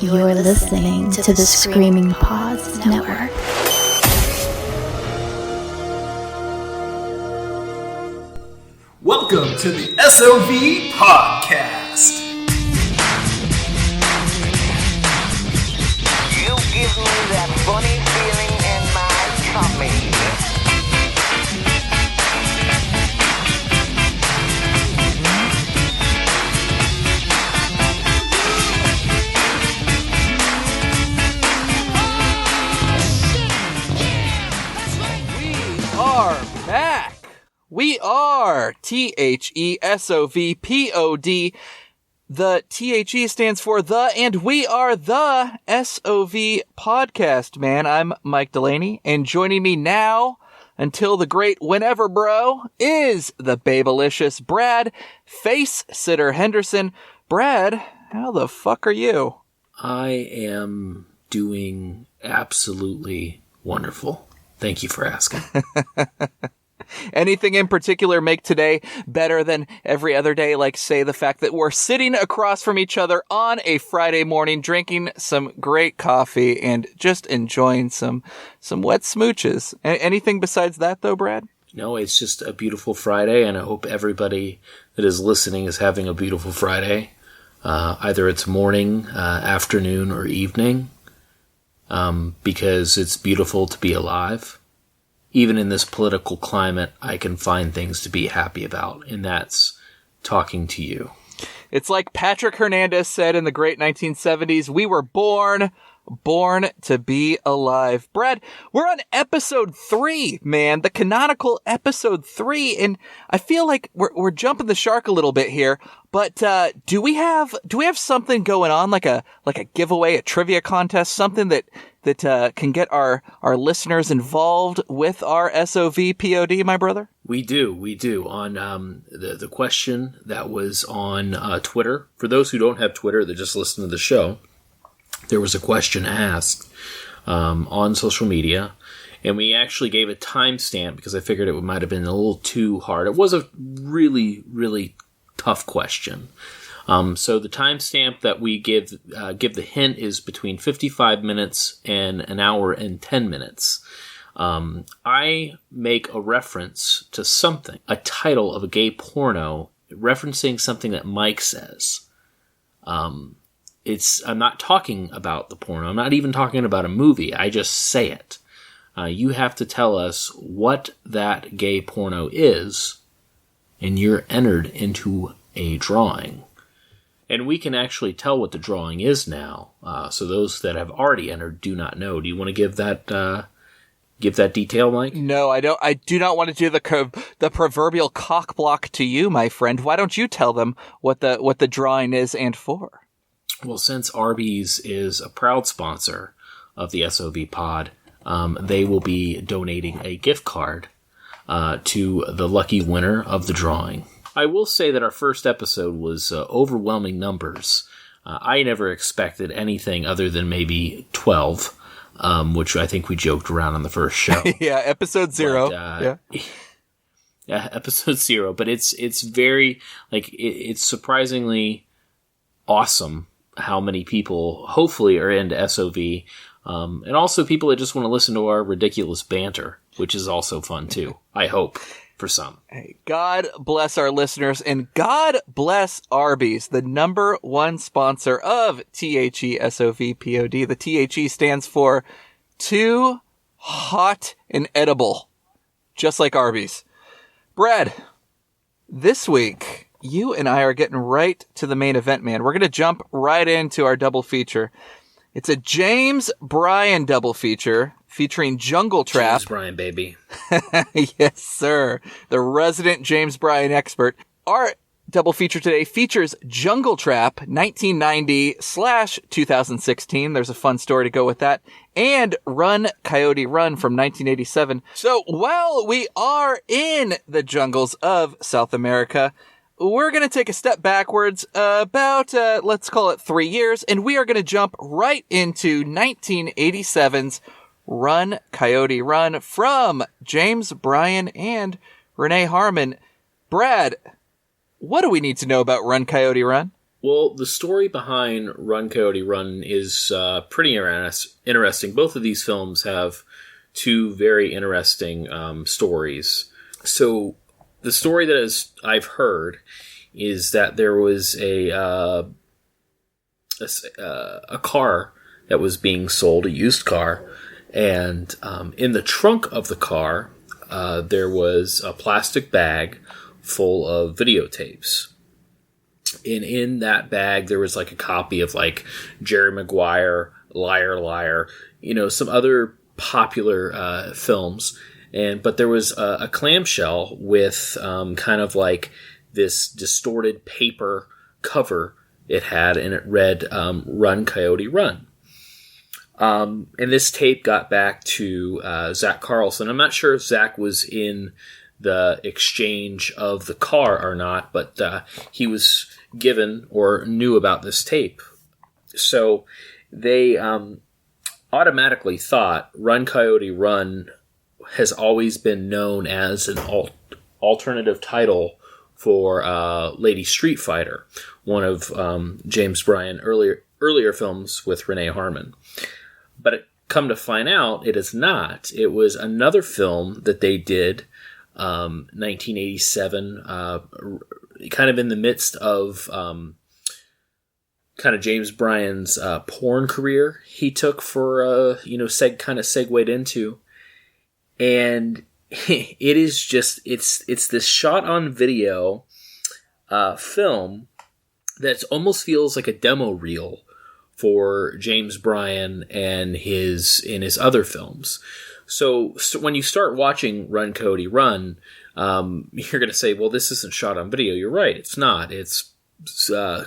You're listening to the Screaming Paws Network. Welcome to the SOV Podcast. You give me that funny feeling in my tummy. Back. We are THESOVPOD. The THE stands for the, and we are the SOV Podcast, man. I'm Mike Delaney, and joining me now until the great whenever, bro, is the babelicious Brad Face Sitter Henderson. Brad, how the fuck are you? I am doing absolutely wonderful. Thank you for asking. Anything in particular make today better than every other day? Like, say, the fact that we're sitting across from each other on a Friday morning, drinking some great coffee and just enjoying some wet smooches. Anything besides that, though, Brad? No, it's just a beautiful Friday, and I hope everybody that is listening is having a beautiful Friday. Either it's morning, afternoon, or evening, because it's beautiful to be alive. Even in this political climate, I can find things to be happy about, and that's talking to you. It's like Patrick Hernandez said in the great 1970s, we were born to be alive. Brad, we're on episode 3, man, the canonical episode 3, and I feel like we're jumping the shark a little bit here, but do we have something going on, like a giveaway, a trivia contest, something that can get our listeners involved with our SOVPOD, my brother? We do. On the question that was on Twitter, for those who don't have Twitter that just listen to the show, there was a question asked on social media, and we actually gave a timestamp because I figured it might have been a little too hard. It was a really, really tough question. So the timestamp that we give the hint is between 55 minutes and an hour and 10 minutes. I make a reference to something, a title of a gay porno, referencing something that Mike says. I'm not talking about the porno. I'm not even talking about a movie. I just say it. You have to tell us what that gay porno is, and you're entered into a drawing. And we can actually tell what the drawing is now. So those that have already entered do not know. Do you want to give that detail, Mike? No, I don't. I do not want to do the proverbial cock block to you, my friend. Why don't you tell them what the drawing is and for? Well, since Arby's is a proud sponsor of the SOV Pod, they will be donating a gift card to the lucky winner of the drawing. I will say that our first episode was overwhelming numbers. I never expected anything other than maybe 12, which I think we joked around on the first show. Yeah, episode 0. Yeah, episode 0. But it's very, it's surprisingly awesome how many people hopefully are into SOV. And also people that just want to listen to our ridiculous banter, which is also fun too, I hope. For some. Hey, God bless our listeners, and God bless Arby's, the number one sponsor of THESOVPOD. The THE stands for too hot and edible, just like Arby's. Brad, this week, you and I are getting right to the main event, man. We're going to jump right into our double feature. It's a James Bryan double feature featuring Jungle Trap. James Bryan, baby. Yes, sir. The resident James Bryan expert. Our double feature today features Jungle Trap 1990/2016. There's a fun story to go with that. And Run, Coyote Run from 1987. So while we are in the jungles of South America, we're going to take a step backwards about, let's call it 3 years, and we are going to jump right into 1987's Run, Coyote Run from James Bryan and Renee Harmon. Brad, what do we need to know about Run, Coyote Run? Well, the story behind Run Coyote Run is pretty interesting. Both of these films have two very interesting stories. So the story that I've heard is that there was a car that was being sold, a used car, and in the trunk of the car there was a plastic bag full of videotapes. And in that bag, there was like a copy of like Jerry Maguire, Liar Liar, some other popular films. But there was a clamshell with kind of like this distorted paper cover it had, and it read Run Coyote Run. And this tape got back to Zach Carlson. I'm not sure if Zach was in the exchange of the car or not, but he was given or knew about this tape. So they automatically thought Run Coyote Run has always been known as an alternative title for Lady Street Fighter, one of James Bryan earlier films with Renee Harmon. But come to find out, it is not. It was another film that they did, 1987, kind of in the midst of kind of James Bryan's porn career he took for, kind of segued into. And it is just, it's this shot on video film that almost feels like a demo reel for James Bryan and his other films. So when you start watching Run Coyote Run, you're going to say, well, this isn't shot on video. You're right. It's not. It's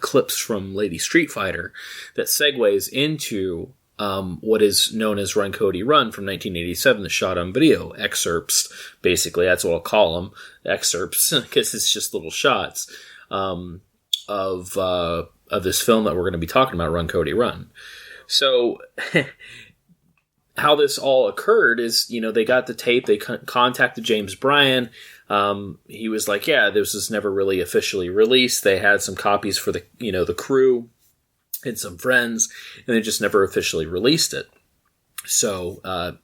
clips from Lady Street Fighter that segues into what is known as Run Coyote Run from 1987, the shot on video excerpts. Basically, that's what I'll call them, excerpts, because it's just little shots of this film that we're going to be talking about, Run Coyote Run. So how this all occurred is, they got the tape, they contacted James Bryan. He was like, yeah, this was never really officially released. They had some copies for the, the crew and some friends, and they just never officially released it. So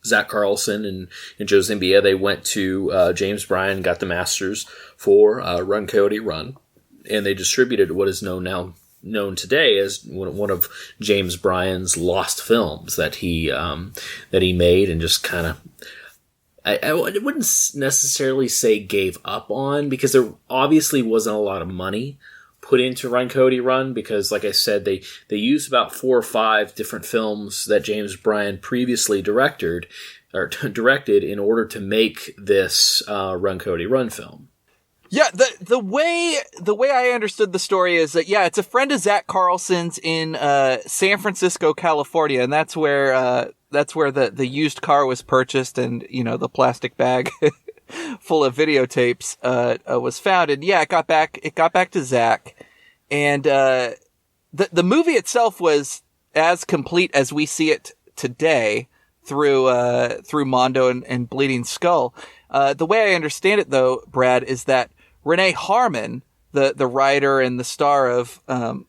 Zach Carlson and Joe Zimbia, they went to James Bryan, got the masters for Run Coyote Run, and they distributed what is known today as one of James Bryan's lost films that he made, and just kind of, I wouldn't necessarily say gave up on, because there obviously wasn't a lot of money put into Run Coyote Run, because like I said, they used about 4 or 5 different films that James Bryan previously directed in order to make this Run Coyote Run film. Yeah, the way I understood the story is that, yeah, it's a friend of Zach Carlson's in San Francisco, California, and that's where the used car was purchased, and the plastic bag full of videotapes was found. And yeah, it got back to Zach, and the movie itself was as complete as we see it today through Mondo and Bleeding Skull. The way I understand it, though, Brad, is that Renee Harmon, the writer and the star of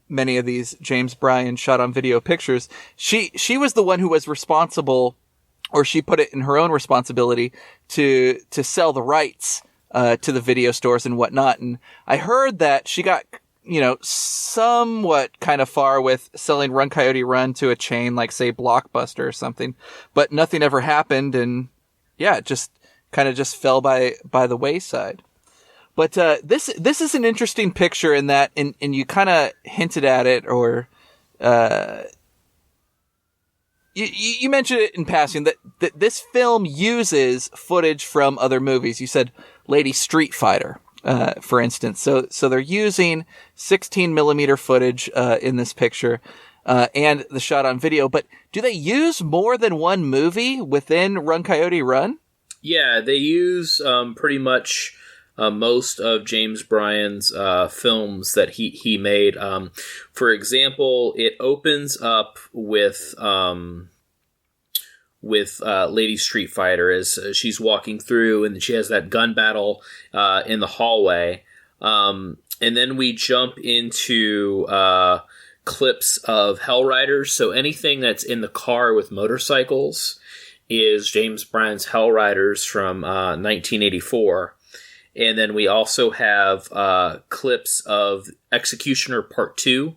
many of these James Bryan shot on video pictures, she was the one who was responsible, or she put it in her own responsibility to sell the rights to the video stores and whatnot. And I heard that she got somewhat kind of far with selling Run Coyote Run to a chain like, say, Blockbuster or something, but nothing ever happened, and yeah, it just kind of just fell by the wayside. But this is an interesting picture in that, and you kind of hinted at it, or you mentioned it in passing, that this film uses footage from other movies. You said Lady Street Fighter, for instance. So they're using 16 millimeter footage in this picture, and the shot on video. But do they use more than one movie within Run Coyote Run? Yeah, they use pretty much most of James Bryan's films that he made. For example, it opens up with Lady Street Fighter as she's walking through, and she has that gun battle in the hallway. And then we jump into clips of Hellriders. So anything that's in the car with motorcycles is James Bryan's Hellriders from 1984. And then we also have clips of Executioner Part 2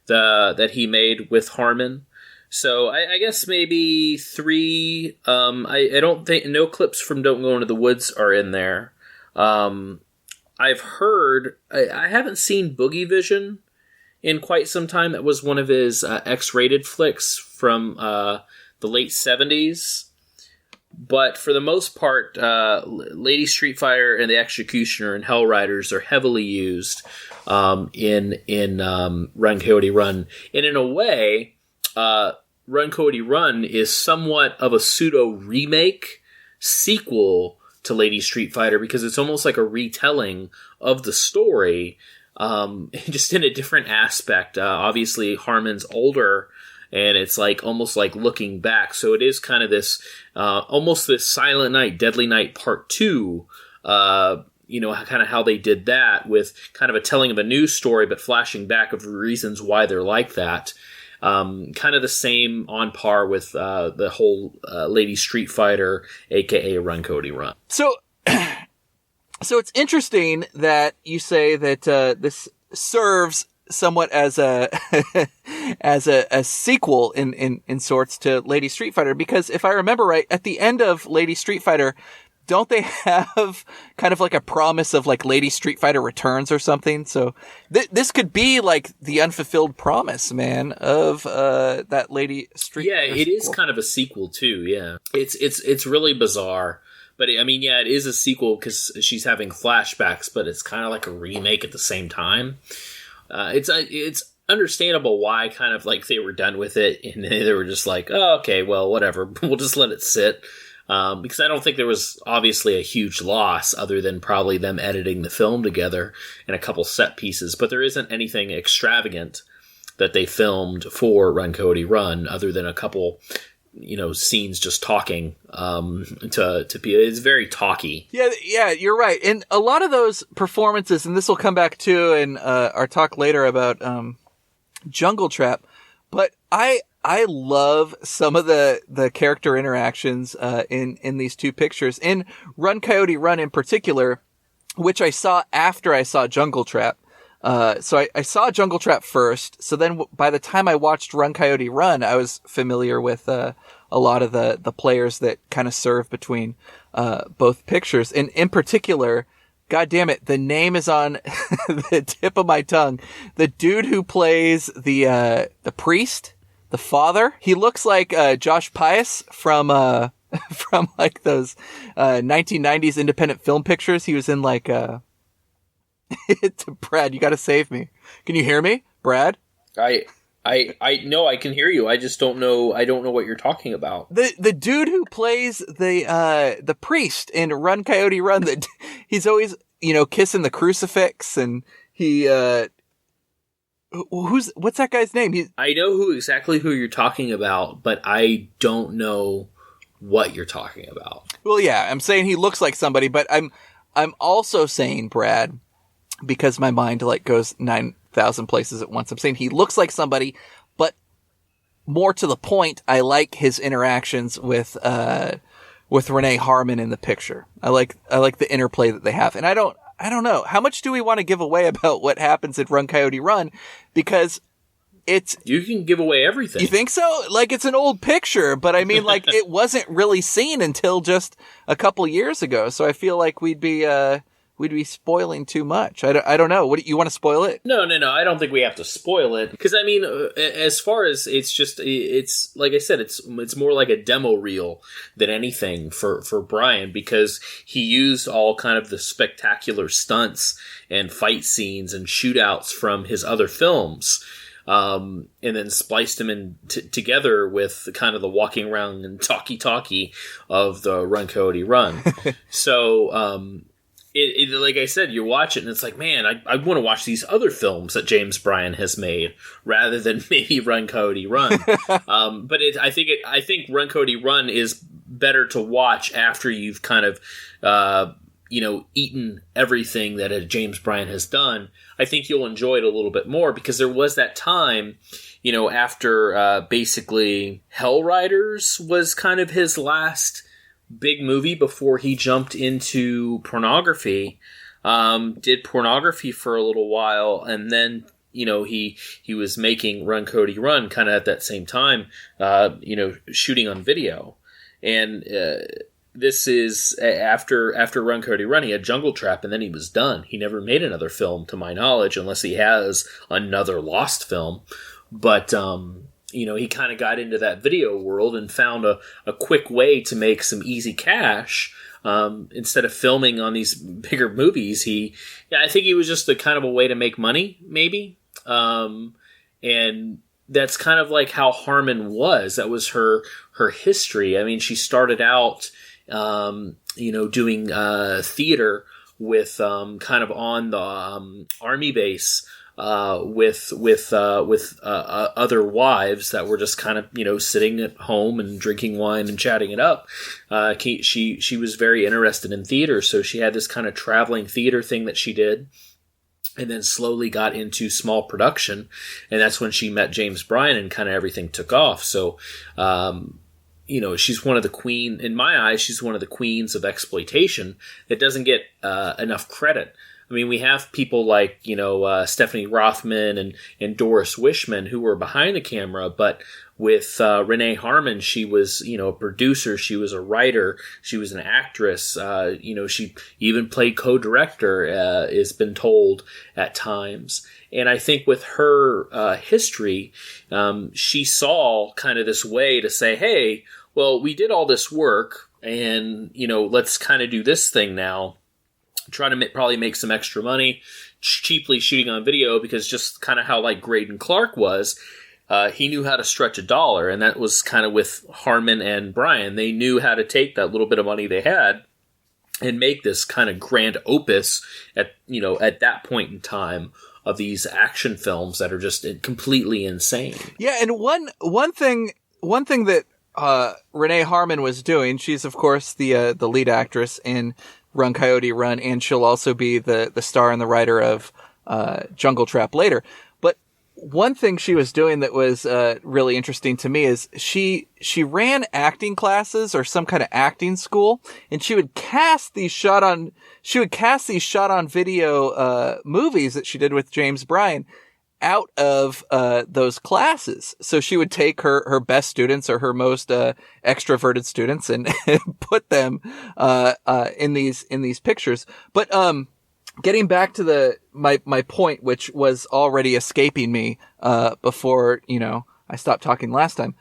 that he made with Harmon. So I guess maybe 3. I don't think no clips from Don't Go Into the Woods are in there. I've heard I haven't seen Boogie Vision in quite some time. That was one of his X-rated flicks from the late 70s. But for the most part, Lady Street Fighter and the Executioner and Hellriders are heavily used in Run Coyote Run. And in a way, Run Coyote Run is somewhat of a pseudo remake sequel to Lady Street Fighter, because it's almost like a retelling of the story, just in a different aspect. Obviously, Harmon's older, and it's like almost like looking back. So it is kind of this, almost this Silent Night, Deadly Night Part 2, kind of how they did that with kind of a telling of a new story, but flashing back of reasons why they're like that. Kind of the same on par with the whole Lady Street Fighter, aka Run Coyote Run. So it's interesting that you say that this serves somewhat as a as a sequel in sorts to Lady Street Fighter, because if I remember right, at the end of Lady Street Fighter, don't they have kind of like a promise of like Lady Street Fighter Returns or something? So this could be like the unfulfilled promise, man, of that Lady Street Fighter it sequel. is kind of a sequel too. Yeah, it's really bizarre, but I mean, yeah, it is a sequel because she's having flashbacks, but it's kind of like a remake at the same time. It's understandable why kind of like they were done with it and they were just like, oh, okay, well, whatever, we'll just let it sit. Because I don't think there was obviously a huge loss other than probably them editing the film together and a couple set pieces. But there isn't anything extravagant that they filmed for Run Coyote Run other than a couple, scenes just talking to people. It's very talky. Yeah, you're right. And a lot of those performances, and this will come back to in our talk later about Jungle Trap, but I love some of the character interactions in these two pictures. In Run Coyote Run in particular, which I saw after I saw Jungle Trap. So I saw Jungle Trap first. So then by the time I watched Run Coyote Run, I was familiar with a lot of the players that kind of serve between both pictures. And in particular, God damn it, the name is on the tip of my tongue. The dude who plays the priest, the father, he looks like Josh Pius from like those 1990s independent film pictures. He was in like Brad, you got to save me. Can you hear me, Brad? I know I can hear you. I just don't know. I don't know what you're talking about. The dude who plays the priest in Run Coyote Run, that he's always kissing the crucifix, and he what's that guy's name? I know exactly who you're talking about, but I don't know what you're talking about. Well, yeah, I'm saying he looks like somebody, but I'm also saying, Brad, because my mind like goes 9,000 places at once. I'm saying he looks like somebody, but more to the point, I like his interactions with Renee Harmon in the picture. I like the interplay that they have, and I don't know how much do we want to give away about what happens at Run Coyote Run, because you can give away everything. You think so? Like, it's an old picture, but I mean, like, it wasn't really seen until just a couple years ago. So I feel like we'd be spoiling too much. I don't know. What, you want to spoil it? No. I don't think we have to spoil it, because I mean, as far as it's like I said, it's more like a demo reel than anything for Bryan, because he used all kind of the spectacular stunts and fight scenes and shootouts from his other films. And then spliced them in together with kind of the walking around and talkie of the Run Coyote Run. So, it like I said, you watch it and it's like, man, I want to watch these other films that James Bryan has made rather than maybe Run Coyote Run. But I think Run Coyote Run is better to watch after you've kind of eaten everything that James Bryan has done, I think you'll enjoy it a little bit more, because there was that time, after basically Hell Riders was kind of his last big movie before he jumped into pornography. Did pornography for a little while, and then he was making Run Coyote Run kind of at that same time, shooting on video. And this is after Run Coyote Run, he had Jungle Trap, and then he was done. He never made another film, to my knowledge, unless he has another lost film. But he kind of got into that video world and found a quick way to make some easy cash. Instead of filming on these bigger movies, I think he was just a kind of a way to make money, maybe. And that's kind of like how Harmon was. That was her history. I mean, she started out, doing theater with kind of on the Army base. With other wives that were just kind of sitting at home and drinking wine and chatting it up. She was very interested in theater, so she had this kind of traveling theater thing that she did, and then slowly got into small production, and that's when she met James Bryan and kind of everything took off. So, she's one of the queen, in my eyes, she's one of the queens of exploitation that doesn't get enough credit. I mean, we have people like, Stephanie Rothman and Doris Wishman who were behind the camera, but with Renee Harmon, she was, a producer, she was a writer, she was an actress, she even played co-director, has been told at times. And I think with her history, she saw kind of this way to say, hey, well, we did all this work, and, let's kind of do this thing now. Try to probably make some extra money, cheaply shooting on video, because just kind of how like Graydon Clark was, he knew how to stretch a dollar, and that was kind of with Harmon and Bryan. They knew how to take that little bit of money they had and make this kind of grand opus at that point in time of these action films that are just completely insane. Yeah, and one thing that Renee Harmon was doing, she's of course the lead actress in Run Coyote Run, and she'll also be the star and the writer of Jungle Trap later. But one thing she was doing that was really interesting to me is she ran acting classes or some kind of acting school, and she would cast these shot on video movies that she did with James Bryan out of those classes. So she would take her best students or her most extroverted students and put them in these pictures. But getting back to my point, which was already escaping me before I stopped talking last time.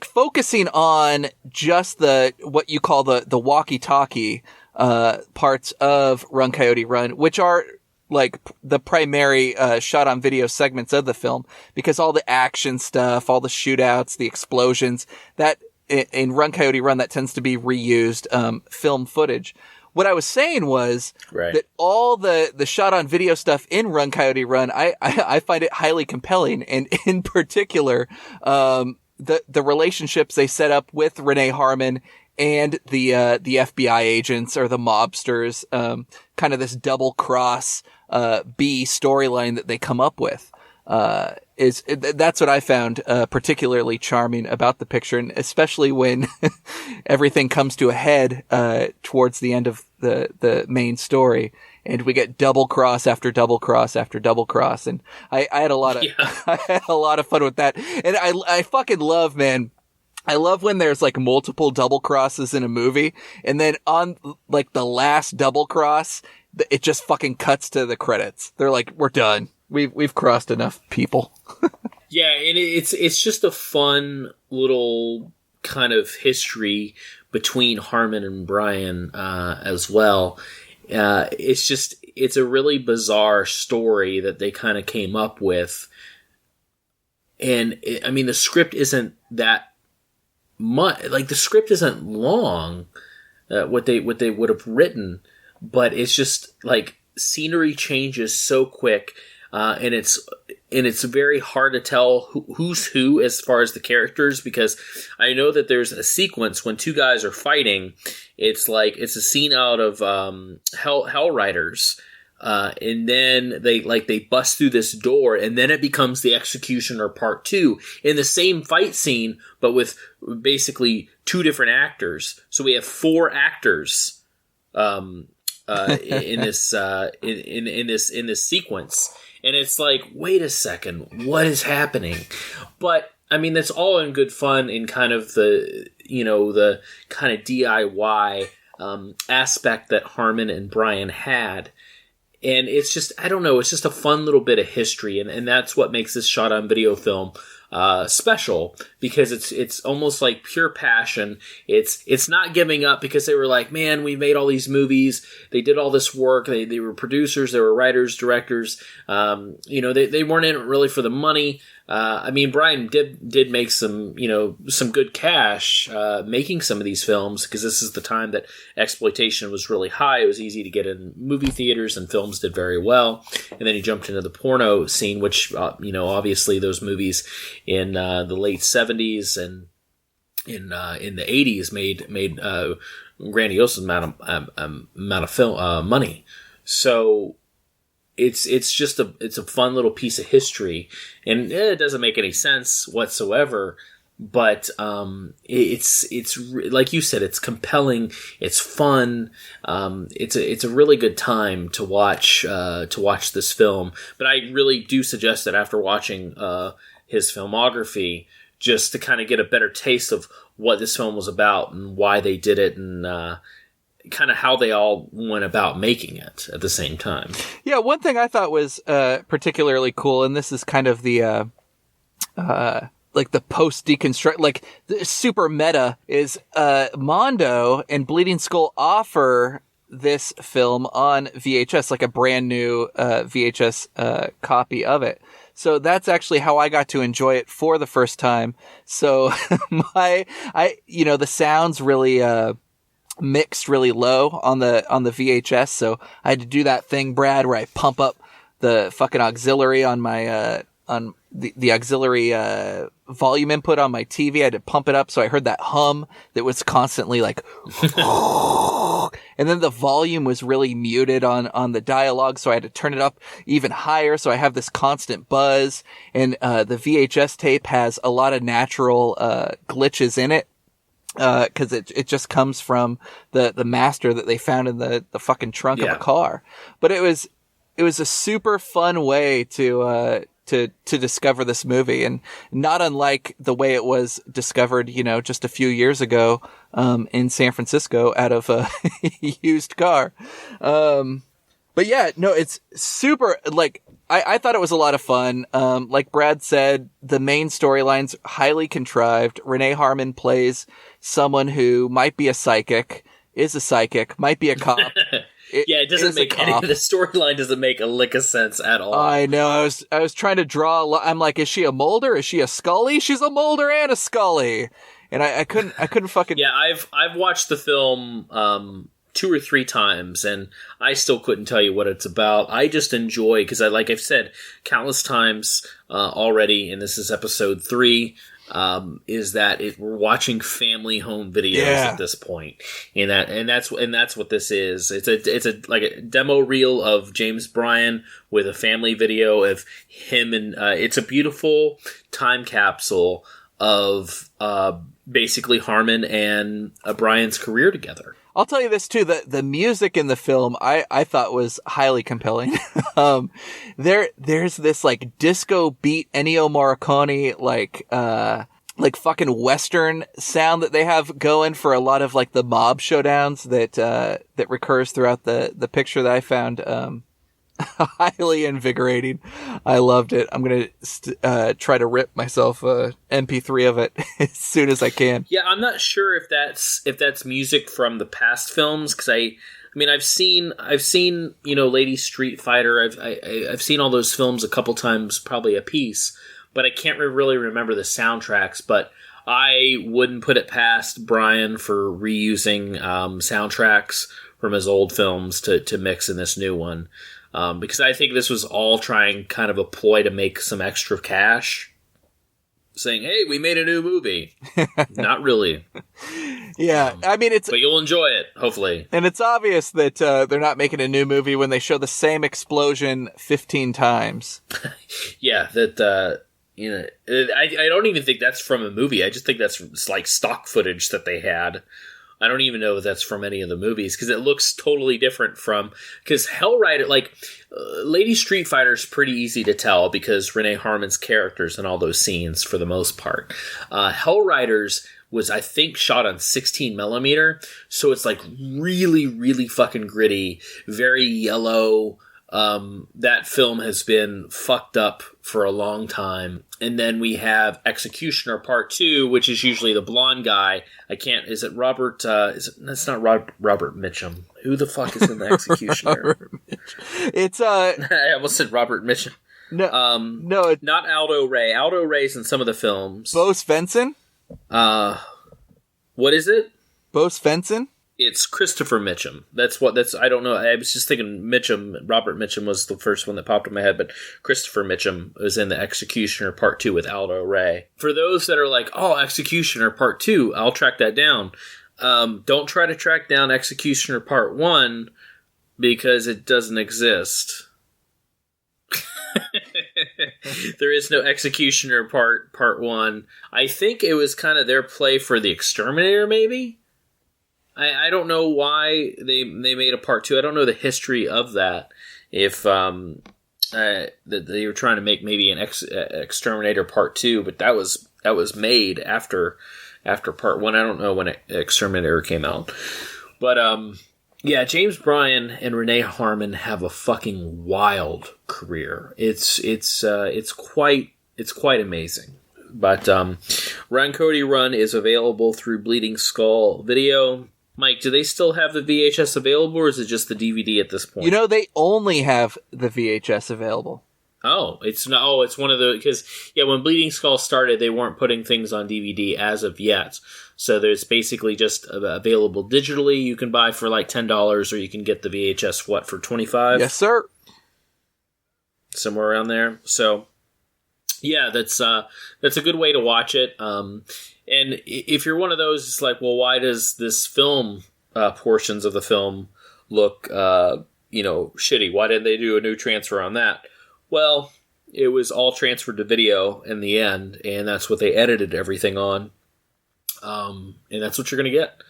Focusing on just what you call the walkie-talkie parts of Run Coyote Run, which are like the primary shot on video segments of the film, because all the action stuff, all the shootouts, the explosions, that in Run Coyote Run, that tends to be reused film footage. What I was saying was that all the shot on video stuff in Run Coyote Run, I find it highly compelling, and in particular the relationships they set up with Renee Harmon and the FBI agents or the mobsters, kind of this double cross B storyline that they come up with. That's what I found particularly charming about the picture, and especially when everything comes to a head towards the end of the main story, and we get double cross after double cross after double cross, and I had a lot of I had a lot of fun with that, and I fucking love, man. I love when there's like multiple double crosses in a movie, and then on like the last double cross, it just fucking cuts to the credits. They're like, we're done. We've crossed enough people. Yeah, and it's just a fun little kind of history between Harmon and Bryan as well. It's a really bizarre story that they kind of came up with. And I mean, the script isn't that much, like the script isn't long, what they would have written, but it's just like scenery changes so quick. and it's very hard to tell who's who as far as the characters, because I know that there's a sequence when two guys are fighting. It's a scene out of Hell Riders. And then they bust through this door, and then it becomes The Executioner Part 2 in the same fight scene, but with basically two different actors. So we have four actors in this sequence, and it's like, wait a second, what is happening? But I mean, that's all in good fun in kind of the kind of DIY aspect that Harmon and Bryan had. And it's just, I don't know, it's just a fun little bit of history. And that's what makes this shot on video film special, because it's almost like pure passion. It's not giving up because they were like, man, we made all these movies. They did all this work. They were producers. They were writers, directors. They weren't in it really for the money. I mean, Bryan did make some good cash making some of these films, because this is the time that exploitation was really high. It was easy to get in movie theaters, and films did very well. And then he jumped into the porno scene, which obviously those movies in the late 70s and in the 80s made grandiose amount of film money. So it's just a fun little piece of history, and it doesn't make any sense whatsoever. But it's like you said, it's compelling, it's fun, it's a really good time to watch this film. But I really do suggest that after watching his filmography, just to kind of get a better taste of what this film was about and why they did it, and kind of how they all went about making it at the same time. Yeah, one thing I thought was particularly cool, and this is kind of the like the post-deconstruct, like the super meta, is Mondo and Bleeding Skull offer this film on VHS, like a brand new VHS copy of it. So that's actually how I got to enjoy it for the first time. So the sound's really mixed really low on the VHS, so I had to do that thing, Brad, where I pump up the fucking auxiliary on my on the auxiliary volume input on my TV. I had to pump it up so I heard that hum that was constantly like and then the volume was really muted on the dialogue, so I had to turn it up even higher so I have this constant buzz. And the VHS tape has a lot of natural glitches in it, because it just comes from the master that they found in the fucking trunk of a car. But it was a super fun way to discover this movie, and not unlike the way it was discovered, just a few years ago, in San Francisco out of a used car. But yeah, no, it's super, like, I thought it was a lot of fun. Like Brad said, the main storyline's highly contrived. Renee Harmon plays someone who might be a psychic, is a psychic, might be a cop. It doesn't make any. The storyline doesn't make a lick of sense at all. I know. I was trying to draw. I'm like, is she a Mulder? Is she a Scully? She's a Mulder and a Scully, and I couldn't fucking. Yeah, I've watched the film 2 or 3 times, and I still couldn't tell you what it's about. I just enjoy, because like I've said countless times already, and this is episode 3. Is that we're watching family home videos at this point, and that's what this is. It's a like a demo reel of James Bryan with a family video of him, and it's a beautiful time capsule of basically Harmon and Bryan's career together. I'll tell you this too, the music in the film I thought was highly compelling. There's this like disco beat Ennio Morricone like fucking Western sound that they have going for a lot of like the mob showdowns that recurs throughout the picture that I found highly invigorating. I loved it. I'm gonna try to rip myself a MP3 of it as soon as I can. Yeah, I'm not sure if that's music from the past films, because I mean I've seen Lady Street Fighter. I've seen all those films a couple times, probably a piece, but I can't really remember the soundtracks. But I wouldn't put it past Bryan for reusing soundtracks from his old films to mix in this new one. because I think this was all trying kind of a ploy to make some extra cash, saying, "Hey, we made a new movie." Not really. Yeah, I mean, but you'll enjoy it, hopefully. And it's obvious that they're not making a new movie when they show the same explosion 15 times. Yeah, that I don't even think that's from a movie. I just think that's like stock footage that they had. I don't even know if that's from any of the movies, because it looks totally different from... Because Hellrider, Lady Street Fighter is pretty easy to tell because Renee Harmon's characters in all those scenes, for the most part. Hellriders was, I think, shot on 16 millimeter, so it's really, really fucking gritty, very yellow. That film has been fucked up for a long time. And then we have Executioner Part 2, which is usually the blonde guy. Is it Robert, that's not Robert Mitchum. Who the fuck is in the Executioner? It's, I almost said Robert Mitchum. No, not Aldo Ray. Aldo Ray's in some of the films. Bo Svensson? What is it? Bo Svensson? It's Christopher Mitchum. I don't know. I was just thinking Mitchum, Robert Mitchum was the first one that popped in my head, but Christopher Mitchum was in the Executioner Part 2 with Aldo Ray. For those that are like, oh, Executioner Part 2, I'll track that down. Don't try to track down Executioner Part 1 because it doesn't exist. There is no Executioner Part 1. I think it was kind of their play for The Exterminator, maybe? I don't know why they made a Part 2. I don't know the history of that. If that they were trying to make maybe an Exterminator Part 2, but that was made after Part 1. I don't know when Exterminator came out. But yeah, James Bryan and Renee Harmon have a fucking wild career. It's quite amazing. But Run Coyote Run is available through Bleeding Skull Video. Mike, do they still have the VHS available, or is it just the DVD at this point? You know, they only have the VHS available. Oh, it's one of the... Because, yeah, when Bleeding Skull started, they weren't putting things on DVD as of yet. So there's basically just available digitally. You can buy for like $10, or you can get the VHS, for $25? Yes, sir. Somewhere around there. So, yeah, that's a good way to watch it. And if you're one of those, it's like, well, why does this film, portions of the film look, shitty? Why didn't they do a new transfer on that? Well, it was all transferred to video in the end, and that's what they edited everything on. And that's what you're going to get.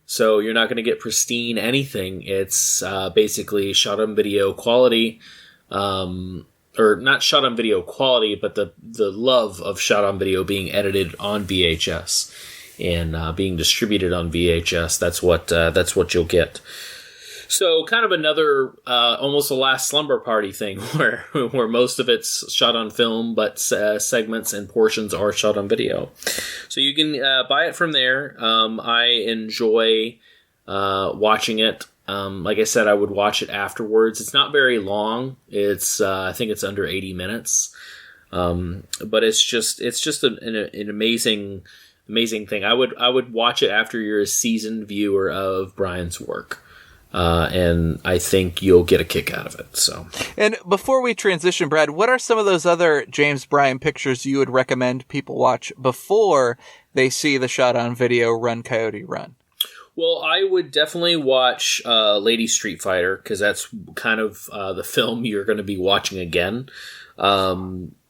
So you're not going to get pristine anything. It's basically shot on video quality, or not shot on video quality, but the love of shot on video being edited on VHS and being distributed on VHS. That's what you'll get. So kind of another almost a Last Slumber Party thing where most of it's shot on film, but segments and portions are shot on video. So you can buy it from there. I enjoy watching it. Like I said, I would watch it afterwards. It's not very long. It's I think it's under 80 minutes. But it's just an amazing thing. I would watch it after you're a seasoned viewer of Bryan's work. And I think you'll get a kick out of it. So, and before we transition, Brad, what are some of those other James Bryan pictures you would recommend people watch before they see the shot on video Run Coyote Run? Well, I would definitely watch Lady Street Fighter, because that's kind of the film you're going to be watching again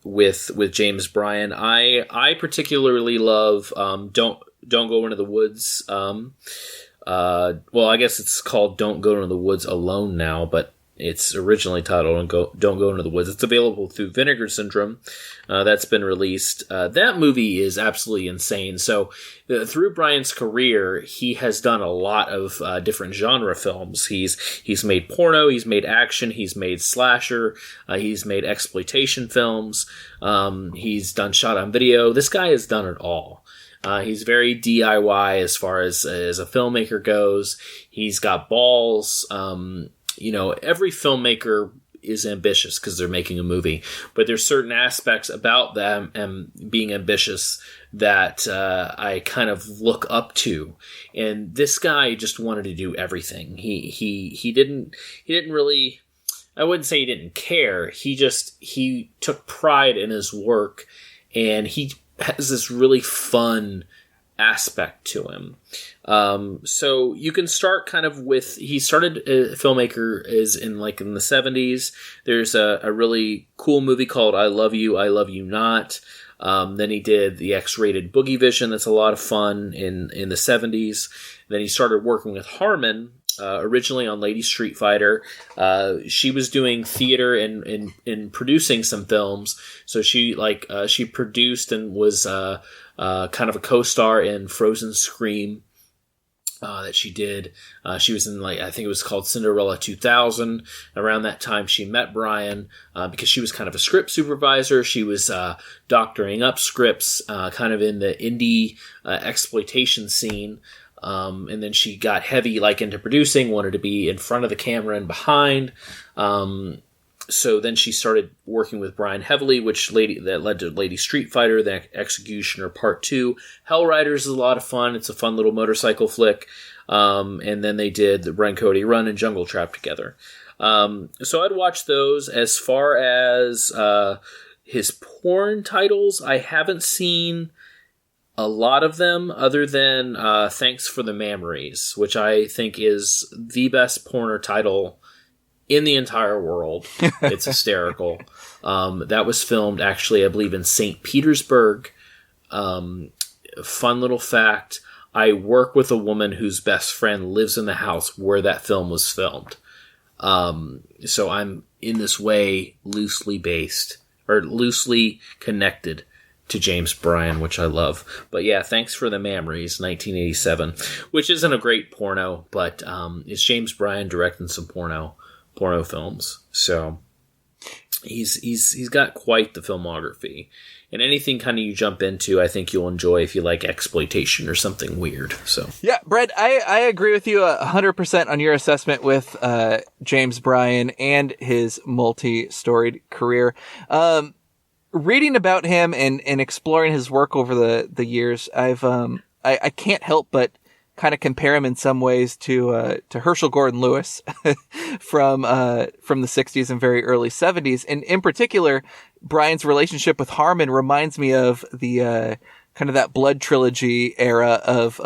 with James Bryan. I particularly love Don't Go Into the Woods. Well, I guess it's called Don't Go Into the Woods Alone now, but it's originally titled Don't Go Into the Woods. It's available through Vinegar Syndrome. That's been released. That movie is absolutely insane. So through Bryan's career, he has done a lot of different genre films. He's made porno, he's made action, he's made slasher, he's made exploitation films, he's done shot on video. This guy has done it all. He's very DIY as far as a filmmaker goes. He's got balls. Every filmmaker is ambitious because they're making a movie, but there's certain aspects about them and being ambitious that I kind of look up to. And this guy just wanted to do everything. He didn't really I wouldn't say he didn't care. He took pride in his work, and he has this really fun aspect to him. So you can start kind of with, he started a filmmaker is in the 70s. There's a really cool movie called I Love You Not. Then he did the X-rated Boogie Vision. That's a lot of fun in the 70s. Then he started working with Harmon, originally on Lady Street Fighter. She was doing theater and producing some films. So she produced and was kind of a co-star in Frozen Scream that she did. She was in I think it was called Cinderella 2000. Around that time she met Bryan because she was kind of a script supervisor. She was doctoring up scripts kind of in the indie exploitation scene. And then she got heavy into producing, wanted to be in front of the camera and behind. So then she started working with Bryan heavily, that led to Lady Street Fighter, the Executioner Part 2. Hell Riders is a lot of fun. It's a fun little motorcycle flick. And then they did the Coyote Run and Jungle Trap together. So I'd watch those. As far as his porn titles, I haven't seen a lot of them other than Thanks for the Memories, which I think is the best porno title in the entire world. It's hysterical. That was filmed actually, I believe, in St. Petersburg. Fun little fact, I work with a woman whose best friend lives in the house where that film was filmed. So I'm in this way loosely connected to James Bryan, which I love. But yeah, Thanks for the Memories, 1987, which isn't a great porno, but it's James Bryan directing some porno films. So he's got quite the filmography. And anything kind of you jump into, I think you'll enjoy if you like exploitation or something weird. So yeah, Brett, I agree with you 100% on your assessment with James Bryan and his multi-storied career. Reading about him and exploring hhis work over the years, I can't help but kind of compare him in some ways to Herschel Gordon Lewis from the 60s and very early 70s. And in particular, Bryan's relationship with Harmon reminds me of the kind of that Blood trilogy era of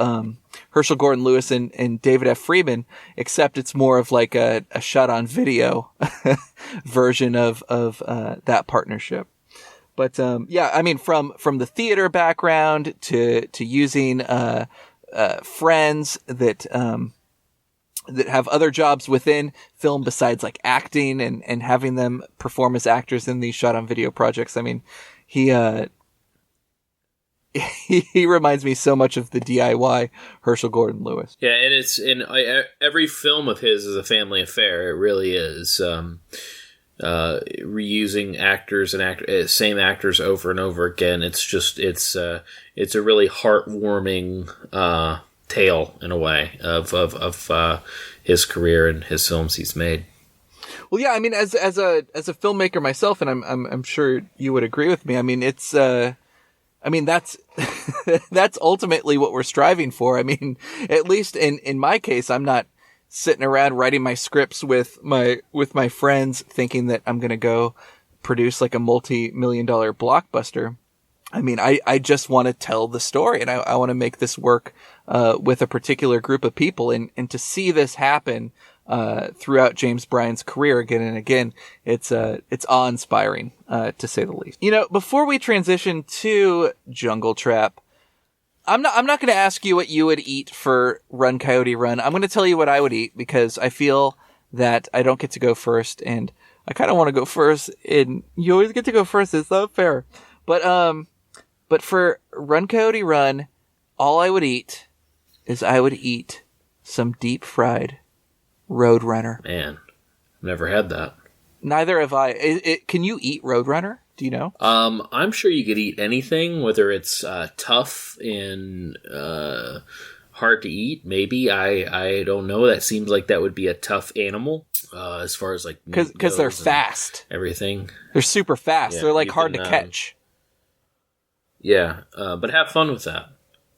Herschel Gordon Lewis and David F. Freeman, except it's more of like a shot on video version of that partnership. But yeah, I mean, from the theater background to using friends that have other jobs within film besides like acting and having them perform as actors in these shot on video projects. I mean, he reminds me so much of the DIY Herschel Gordon Lewis. Yeah, and it's in every film of his is a family affair. It really is. Reusing actors and same actors over and over again. It's a really heartwarming tale in a way of his career and his films he's made. Well, yeah, I mean, as a filmmaker myself, and I'm sure you would agree with me. I mean, that's that's ultimately what we're striving for. I mean, at least in my case, I'm not sitting around writing my scripts with my friends thinking that I'm going to go produce like a multi-million-dollar blockbuster. I mean, I just want to tell the story, and I want to make this work with a particular group of people, and to see this happen throughout James Bryan's career again and again, it's awe-inspiring to say the least. You know, before we transition to Jungle Trap, I'm not going to ask you what you would eat for Run Coyote Run. I'm going to tell you what I would eat because I feel that I don't get to go first, and I kind of want to go first. And you always get to go first. It's not fair. But for Run Coyote Run, all I would eat is I would eat some deep fried Roadrunner. Man, I've never had that. Neither have I. Can you eat Roadrunner? Do you know? I'm sure you could eat anything, whether it's tough and hard to eat. Maybe I don't know. That seems like that would be a tough animal as far as like because they're fast. Everything. They're super fast. Yeah, they're like hard to catch. Yeah, but have fun with that.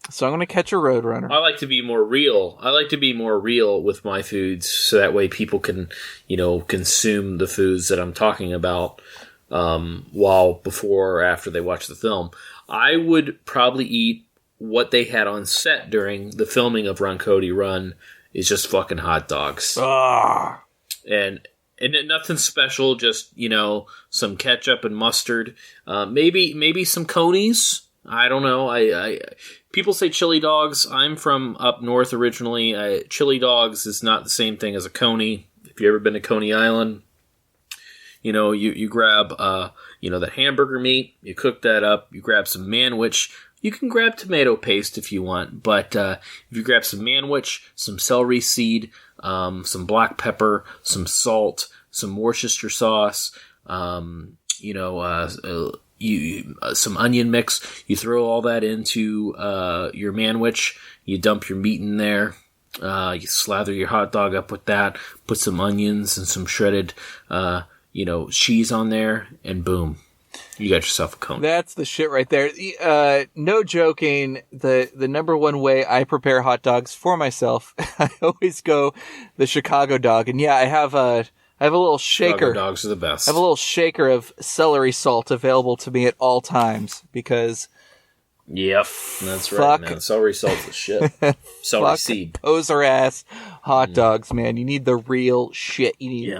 So I'm going to catch a Roadrunner. I like to be more real. I like to be more real with my foods, so that way people can, consume the foods that I'm talking about before or after they watch the film. I would probably eat what they had on set during the filming of Run Coyote Run is just fucking hot dogs. And nothing special, just, some ketchup and mustard. Maybe some conies. I don't know. People say chili dogs. I'm from up north originally. Chili dogs is not the same thing as a coney. If you've ever been to Coney Island, you grab, that hamburger meat, you cook that up, you grab some manwich. You can grab tomato paste if you want, but if you grab some manwich, some celery seed, some black pepper, some salt, some Worcestershire sauce, some onion mix. You throw all that into your manwich. You dump your meat in there. You slather your hot dog up with that. Put some onions and some shredded, cheese on there, and boom. You got yourself a cone. That's the shit right there. No joking. The number one way I prepare hot dogs for myself, I always go the Chicago dog. And yeah, I have a little shaker. Chicago dogs are the best. I have a little shaker of celery salt available to me at all times because. Yep, that's right, man. Celery salt's the shit. Celery seed. Poser ass hot dogs, man. You need the real shit. You need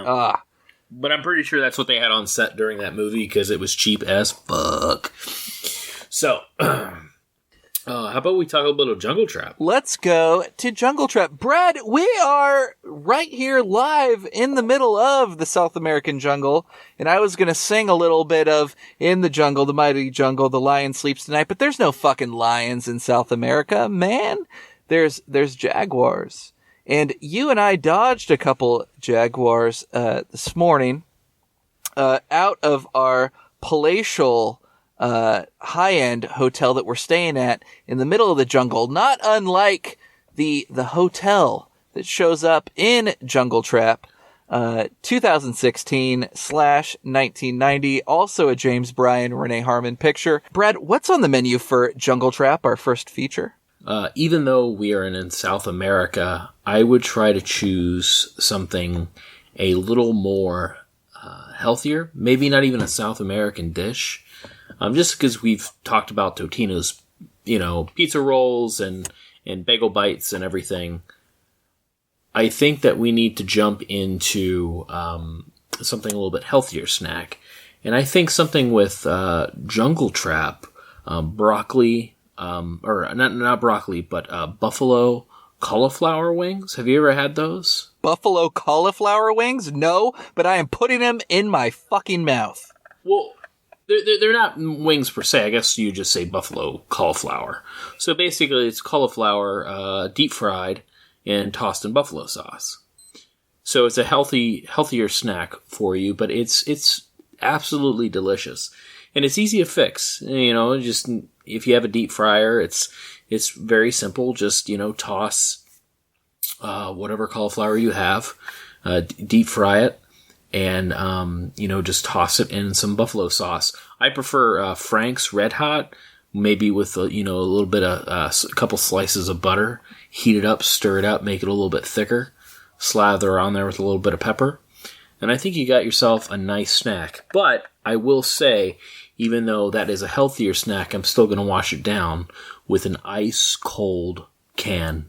But I'm pretty sure that's what they had on set during that movie because it was cheap as fuck. So, how about we talk a little bit of Jungle Trap? Let's go to Jungle Trap. Brad, we are right here live in the middle of the South American jungle, and I was going to sing a little bit of In the Jungle, the Mighty Jungle, the Lion Sleeps Tonight, but there's no fucking lions in South America, man. There's jaguars. And you and I dodged a couple jaguars this morning out of our palatial high-end hotel that we're staying at in the middle of the jungle, not unlike the hotel that shows up in Jungle Trap 2016/1990, also a James Bryan, Renee Harmon picture. Brad, what's on the menu for Jungle Trap, our first feature? Even though we are in South America, I would try to choose something a little more healthier. Maybe not even a South American dish. Just because we've talked about Totino's, pizza rolls and bagel bites and everything. I think that we need to jump into something a little bit healthier snack. And I think something with Jungle Trap, broccoli, or not broccoli, but buffalo cauliflower wings. Have you ever had those? Buffalo cauliflower wings? No, but I am putting them in my fucking mouth. Well, they're not wings per se. I guess you just say buffalo cauliflower. So basically, it's cauliflower deep fried and tossed in buffalo sauce. So it's a healthier snack for you, but it's absolutely delicious. And it's easy to fix. Just if you have a deep fryer, it's very simple. Just, toss whatever cauliflower you have, deep fry it, and, just toss it in some buffalo sauce. I prefer Frank's Red Hot, maybe with, a little bit of a couple slices of butter. Heat it up, stir it up, make it a little bit thicker. Slather on there with a little bit of pepper. And I think you got yourself a nice snack. But I will say, even though that is a healthier snack, I'm still going to wash it down with an ice cold can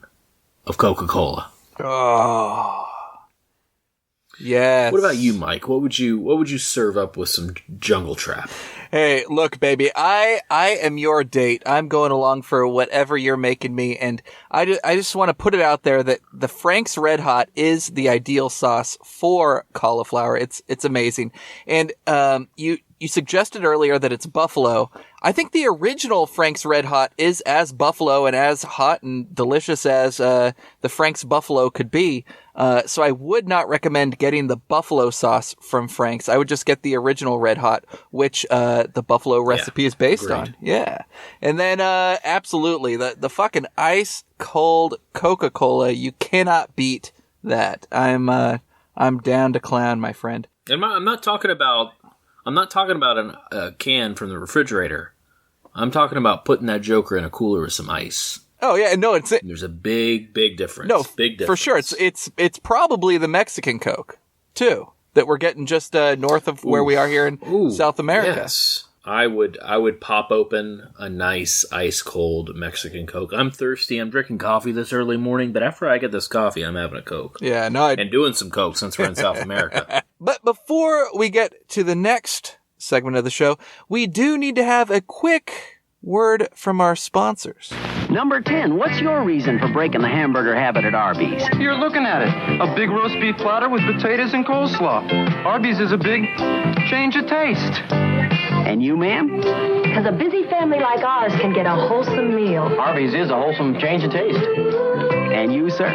of Coca-Cola. Oh, yes. What about you, Mike? What would you serve up with some Jungle Trap? Hey, look, baby, I am your date. I'm going along for whatever you're making me, and I just want to put it out there that the Frank's Red Hot is the ideal sauce for cauliflower. It's amazing. And you suggested earlier that it's buffalo. I think the original Frank's Red Hot is as buffalo and as hot and delicious as the Frank's Buffalo could be. So I would not recommend getting the buffalo sauce from Frank's. I would just get the original Red Hot, which the buffalo recipe is based on. Yeah. And then absolutely, the fucking ice cold Coca-Cola, you cannot beat that. I'm down to clown, my friend. And I'm not talking about a can from the refrigerator. I'm talking about putting that joker in a cooler with some ice. Oh yeah, no, There's a big difference. No, big difference. for sure. It's probably the Mexican Coke too that we're getting just north of where we are here in South America. Yes. I would pop open a nice ice cold Mexican Coke. I'm thirsty. I'm drinking coffee this early morning, but after I get this coffee, I'm having a Coke. Yeah, no, and doing some Coke since we're in South America. But before we get to the next segment of the show, we do need to have a quick word from our sponsors. Number 10, what's your reason for breaking the hamburger habit at Arby's? You're looking at it. A big roast beef platter with potatoes and coleslaw. Arby's is a big change of taste. And you, ma'am? Because a busy family like ours can get a wholesome meal. Arby's is a wholesome change of taste. And you, sir?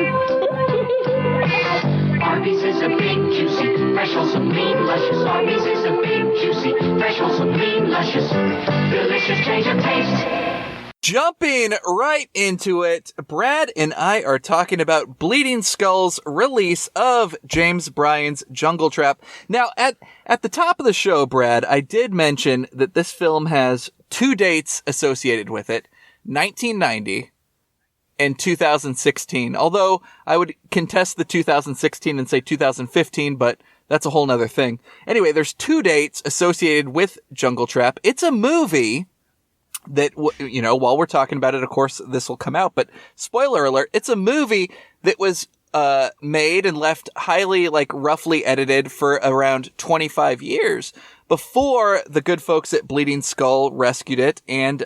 Arby's is a big, juicy, fresh, wholesome, lean, luscious. Arby's is a big, juicy, fresh, wholesome, lean, luscious. Delicious change of taste. Jumping right into it, Brad and I are talking about Bleeding Skull's release of James Bryan's Jungle Trap. Now, at the top of the show, Brad, I did mention that this film has 2 dates associated with it, 1990 and 2016. Although I would contest the 2016 and say 2015, but that's a whole nother thing. Anyway, there's 2 dates associated with Jungle Trap. It's a movie that, you know, while we're talking about it, of course, this will come out, but spoiler alert, it's a movie that was made and left highly, roughly edited for around 25 years before the good folks at Bleeding Skull rescued it and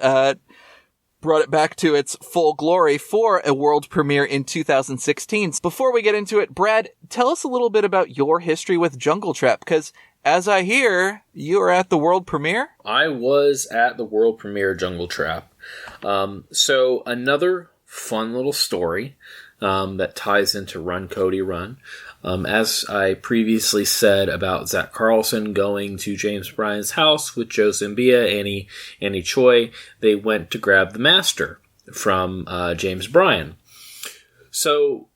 brought it back to its full glory for a world premiere in 2016. Before we get into it, Brad, tell us a little bit about your history with Jungle Trap, because as I hear, you were at the world premiere? I was at the world premiere of Jungle Trap. So another fun little story that ties into Run, Cody, Run. As I previously said about Zach Carlson going to James Bryan's house with Joe Zambia, Annie Choi, they went to grab the master from James Bryan. So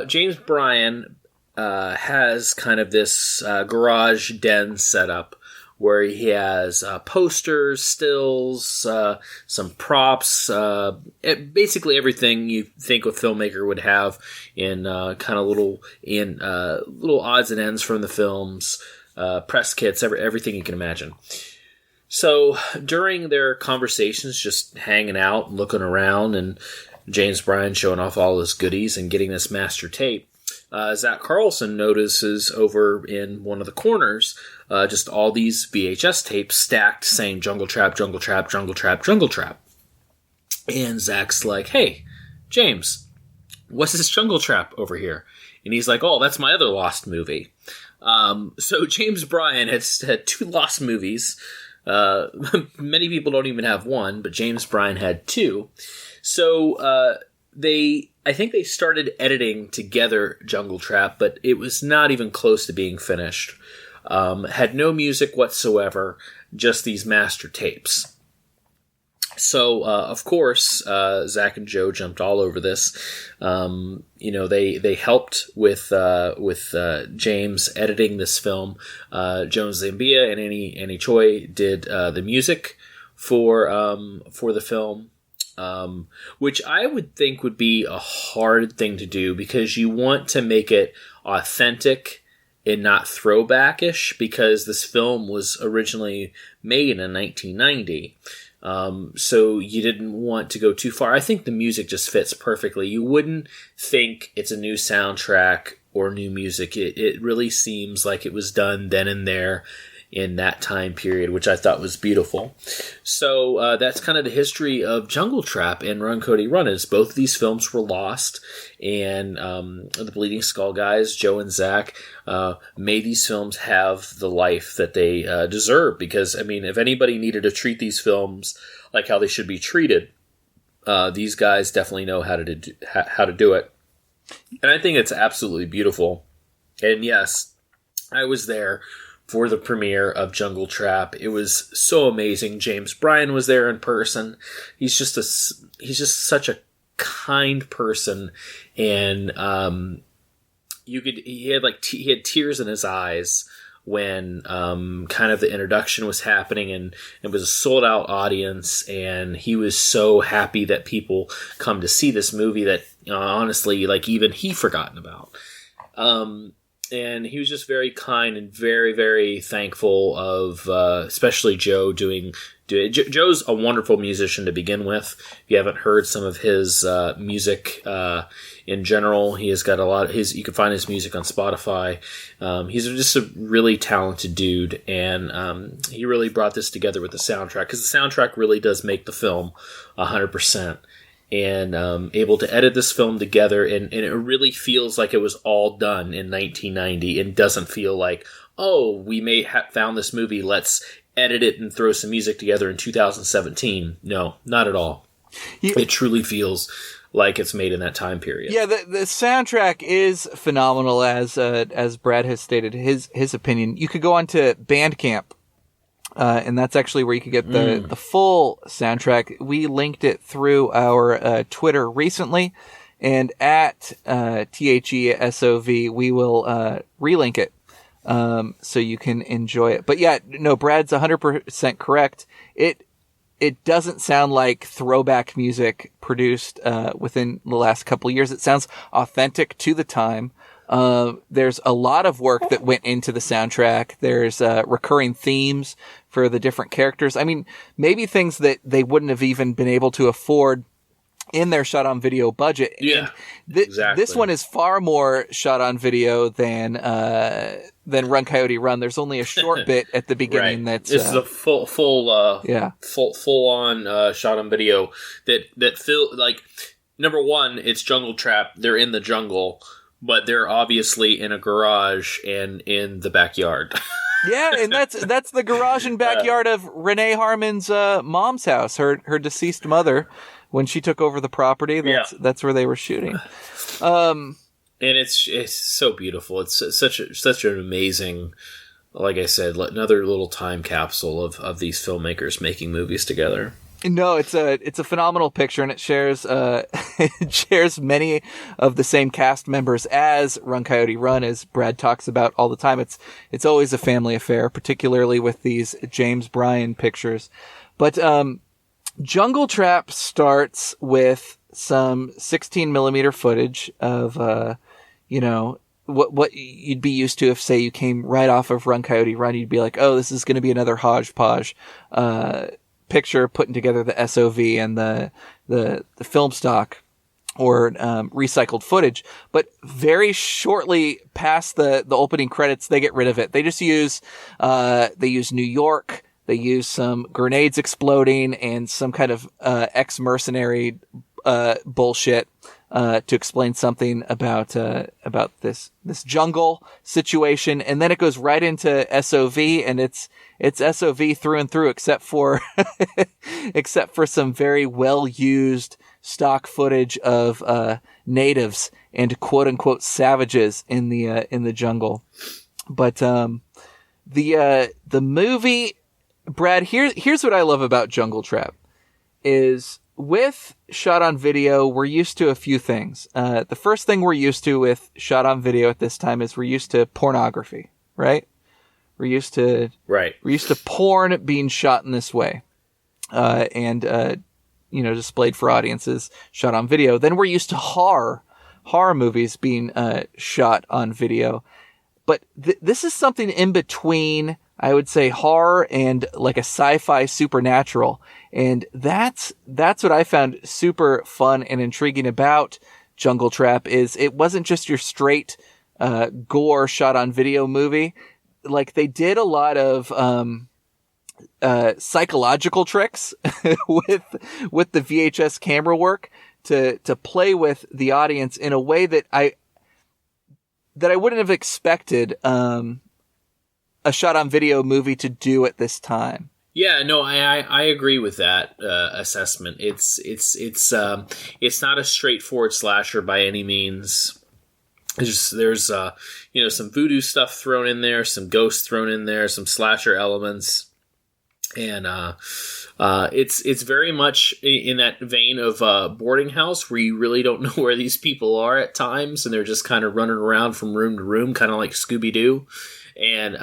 James Bryan has kind of this garage den setup where he has posters, stills, some props, basically everything you think a filmmaker would have in kind of little odds and ends from the films, press kits, everything you can imagine. So during their conversations, just hanging out, looking around, and James Bryan showing off all his goodies and getting this master tape, Zach Carlson notices over in one of the corners just all these VHS tapes stacked saying Jungle Trap, Jungle Trap, Jungle Trap, Jungle Trap. And Zach's like, hey, James, what's this Jungle Trap over here? And he's like, oh, that's my other Lost movie. So James Bryan had 2 Lost movies. Many people don't even have one, but James Bryan had 2. So I think they started editing together Jungle Trap, but it was not even close to being finished. Had no music whatsoever, just these master tapes. So, of course, Zach and Joe jumped all over this. They helped with James editing this film. Joe Zambia and Annie Choi did the music for the film. Which I would think would be a hard thing to do because you want to make it authentic and not throwbackish, because this film was originally made in 1990. So you didn't want to go too far. I think the music just fits perfectly. You wouldn't think it's a new soundtrack or new music. It really seems like it was done then and there in that time period, which I thought was beautiful. So that's kind of the history of Jungle Trap and Run, Cody, Run. Is both of these films were lost, and the Bleeding Skull guys, Joe and Zach, made these films have the life that they deserve. Because, I mean, if anybody needed to treat these films like how they should be treated, these guys definitely know how to do it. And I think it's absolutely beautiful. And yes, I was there for the premiere of Jungle Trap. It was so amazing. James Bryan was there in person. He's just such a kind person, and he had tears in his eyes when kind of the introduction was happening, and it was a sold out audience, and he was so happy that people come to see this movie that honestly, like, even he forgotten about. And he was just very kind and very, very thankful of, especially Joe doing it. Joe's a wonderful musician to begin with. If you haven't heard some of his music in general, he has got a lot of you can find his music on Spotify. He's just a really talented dude, and he really brought this together with the soundtrack, because the soundtrack really does make the film 100%. And able to edit this film together, and it really feels like it was all done in 1990, and doesn't feel like, oh, we may have found this movie, let's edit it and throw some music together in 2017. No, not at all. It truly feels like it's made in that time period. Yeah, the soundtrack is phenomenal, as Brad has stated his opinion. You could go onto Bandcamp. And that's actually where you could get the full soundtrack. We linked it through our Twitter recently, and at THESOV, we will relink it so you can enjoy it. But yeah, no, Brad's 100% correct. It doesn't sound like throwback music produced within the last couple of years. It sounds authentic to the time. There's a lot of work that went into the soundtrack. There's recurring themes for the different characters. I mean, maybe things that they wouldn't have even been able to afford in their shot on video budget. Yeah, exactly. This one is far more shot on video than Run Coyote Run. There's only a short bit at the beginning that's this is a full on shot on video that feel like, number one, it's Jungle Trap. They're in the jungle, but they're obviously in a garage and in the backyard. Yeah, and that's the garage and backyard of Renee Harmon's mom's house, her deceased mother, when she took over the property. That's where they were shooting. And it's so beautiful. It's such an amazing, like I said, another little time capsule of these filmmakers making movies together. No, it's a phenomenal picture, and it shares many of the same cast members as Run Coyote Run, as Brad talks about all the time. It's always a family affair, particularly with these James Bryan pictures. But Jungle Trap starts with some 16mm footage of what you'd be used to if, say, you came right off of Run Coyote Run. You'd be like, oh, this is going to be another hodgepodge picture putting together the SOV and the film stock or recycled footage. But very shortly past the opening credits, they get rid of it. They just use New York. They use some grenades exploding and some kind of ex-mercenary bullshit to explain something about this jungle situation, and then it goes right into SOV, and it's SOV through and through, except for some very well used stock footage of natives and quote unquote savages in the jungle. But the movie, Brad, here's what I love about Jungle Trap is, with shot on video, we're used to a few things. The first thing we're used to with shot on video at this time is we're used to pornography, right? We're used to porn being shot in this way, and displayed for audiences, shot on video. Then we're used to horror movies being shot on video, but this is something in between. I would say horror and like a sci-fi supernatural. And that's what I found super fun and intriguing about Jungle Trap is it wasn't just your straight, gore shot on video movie. Like, they did a lot of, psychological tricks with the VHS camera work to play with the audience in a way that I wouldn't have expected, a shot on video movie to do at this time. Yeah, no, I agree with that assessment. It's not a straightforward slasher by any means. There's some voodoo stuff thrown in there, some ghosts thrown in there, some slasher elements, and it's very much in that vein of boarding house where you really don't know where these people are at times, and they're just kind of running around from room to room, kind of like Scooby-Doo. and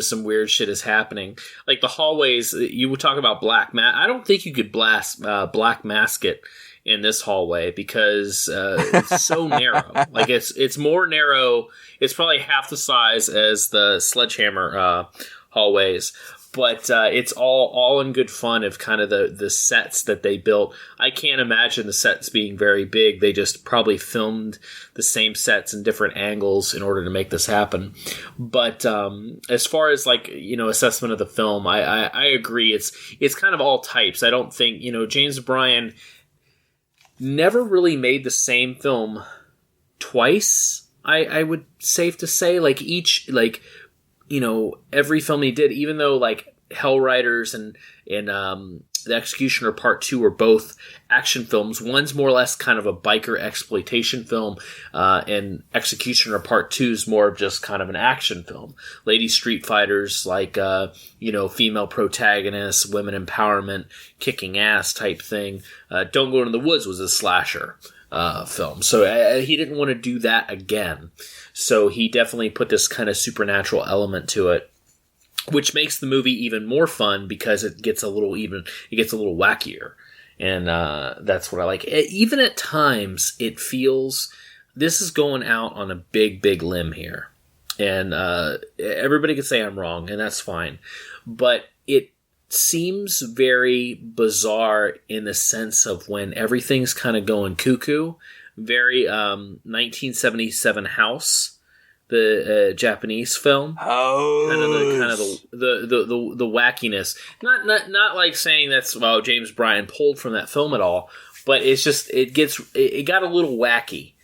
some weird shit is happening. Like the hallways, you would talk about I don't think you could black mask it in this hallway because it's so narrow. Like it's more narrow. It's probably half the size as the Sledgehammer hallways. But it's all in good fun of kind of the sets that they built. I can't imagine the sets being very big. They just probably filmed the same sets in different angles in order to make this happen. But as far as assessment of the film, I agree. It's kind of all types. I don't think James Bryan never really made the same film twice. I would safe to say every film he did, even though Hell Riders and The Executioner Part 2 are both action films. One's more or less kind of a biker exploitation film, and Executioner Part 2 is more of just kind of an action film. Lady Street Fighters, female protagonists, women empowerment, kicking ass type thing. Don't Go Into the Woods was a slasher film. So he didn't want to do that again. So he definitely put this kind of supernatural element to it, which makes the movie even more fun because it gets a little wackier. And that's what I like. Even at times, it feels this is going out on a big, big limb here. And everybody can say I'm wrong, and that's fine. But it seems very bizarre in the sense of when everything's kind of going cuckoo. Very 1977 House, the Japanese film. Oh, kind of the wackiness. Not like saying that's James Bryan pulled from that film at all, but it's just it got a little wacky,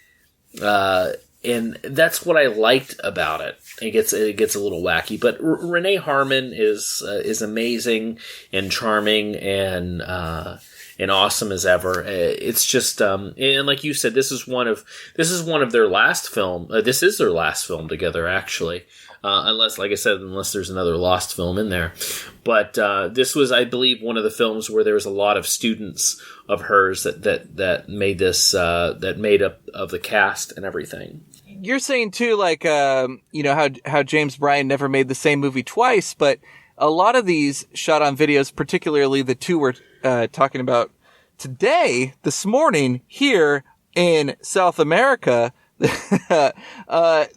and that's what I liked about it. It gets a little wacky, but Renee Harmon is amazing and charming and awesome as ever. It's just and like you said, this is one of their last film. This is their last film together, actually. Unless there's another lost film in there. But this was, I believe, one of the films where there was a lot of students of hers that made this that made up of the cast and everything. You're saying too, how James Bryan never made the same movie twice, but a lot of these shot on videos, particularly the two we're talking about this morning here in South America,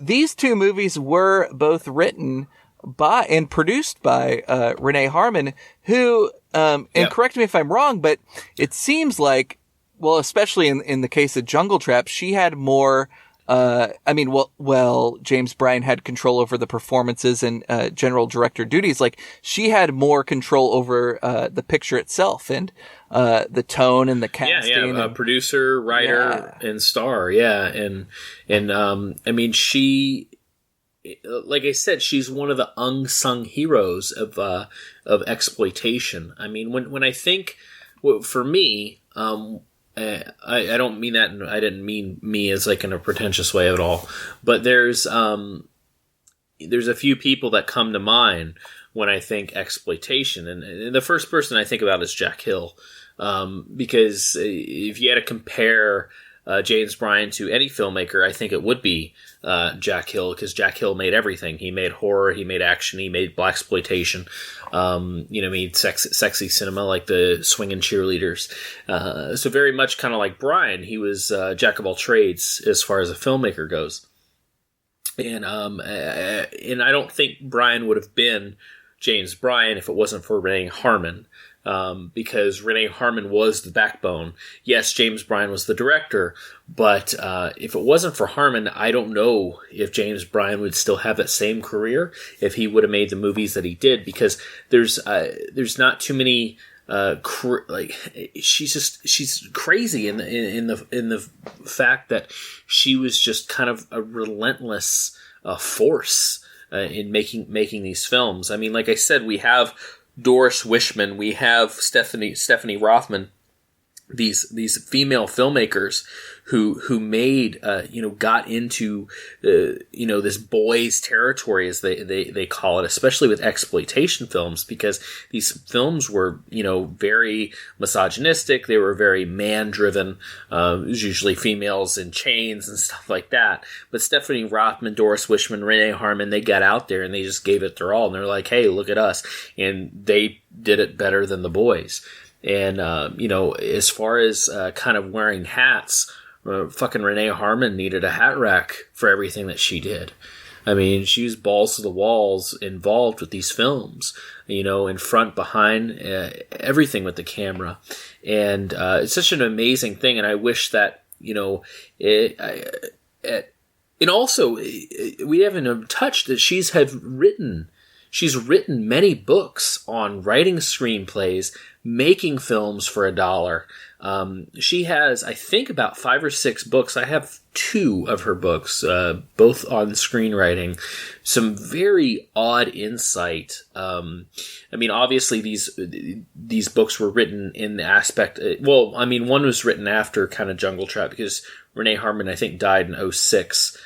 these two movies were both written by and produced by Renee Harmon, who, and correct me if I'm wrong, but it seems like, well, especially in the case of Jungle Trap, she had more. James Bryan had control over the performances and general director duties. Like, she had more control over the picture itself and the tone and the casting. Yeah, producer, writer, and star. Yeah, and she, like I said, she's one of the unsung heroes of exploitation. I mean, when I think, for me, I don't mean that, and I didn't mean me as in a pretentious way at all. But there's a few people that come to mind when I think exploitation, and the first person I think about is Jack Hill, because if you had to compare James Bryan to any filmmaker, I think it would be Jack Hill, because Jack Hill made everything. He made horror, he made action, he made blaxploitation, made sexy cinema like the Swingin' Cheerleaders. So very much kind of like Bryan, he was jack of all trades as far as a filmmaker goes. And I don't think Bryan would have been James Bryan if it wasn't for Renee Harmon. Because Renee Harmon was the backbone. Yes, James Bryan was the director, but if it wasn't for Harmon, I don't know if James Bryan would still have that same career, if he would have made the movies that he did, because there's not too many she's crazy in the fact that she was just kind of a relentless force in making these films. I mean, like I said, we have Doris Wishman, we have Stephanie Rothman, these female filmmakers who made got into this boys' territory, as they call it, especially with exploitation films, because these films were very misogynistic. They were very man driven. It was usually females in chains and stuff like that. But Stephanie Rothman, Doris Wishman, Renee Harmon, they got out there and they just gave it their all, and they're like, hey, look at us, and they did it better than the boys. And, as far as kind of wearing hats, fucking Renee Harmon needed a hat rack for everything that she did. I mean, she was balls to the walls involved with these films, in front, behind, everything with the camera. And it's such an amazing thing. And I wish that, and also, we haven't touched that she's written many books on writing screenplays, making films for $1. She has, I think, about 5 or 6 books. I have 2 of her books, both on screenwriting. Some very odd insight. Obviously these books were written in the aspect. One was written after kind of Jungle Trap, because Renee Harmon, I think, died in 2006.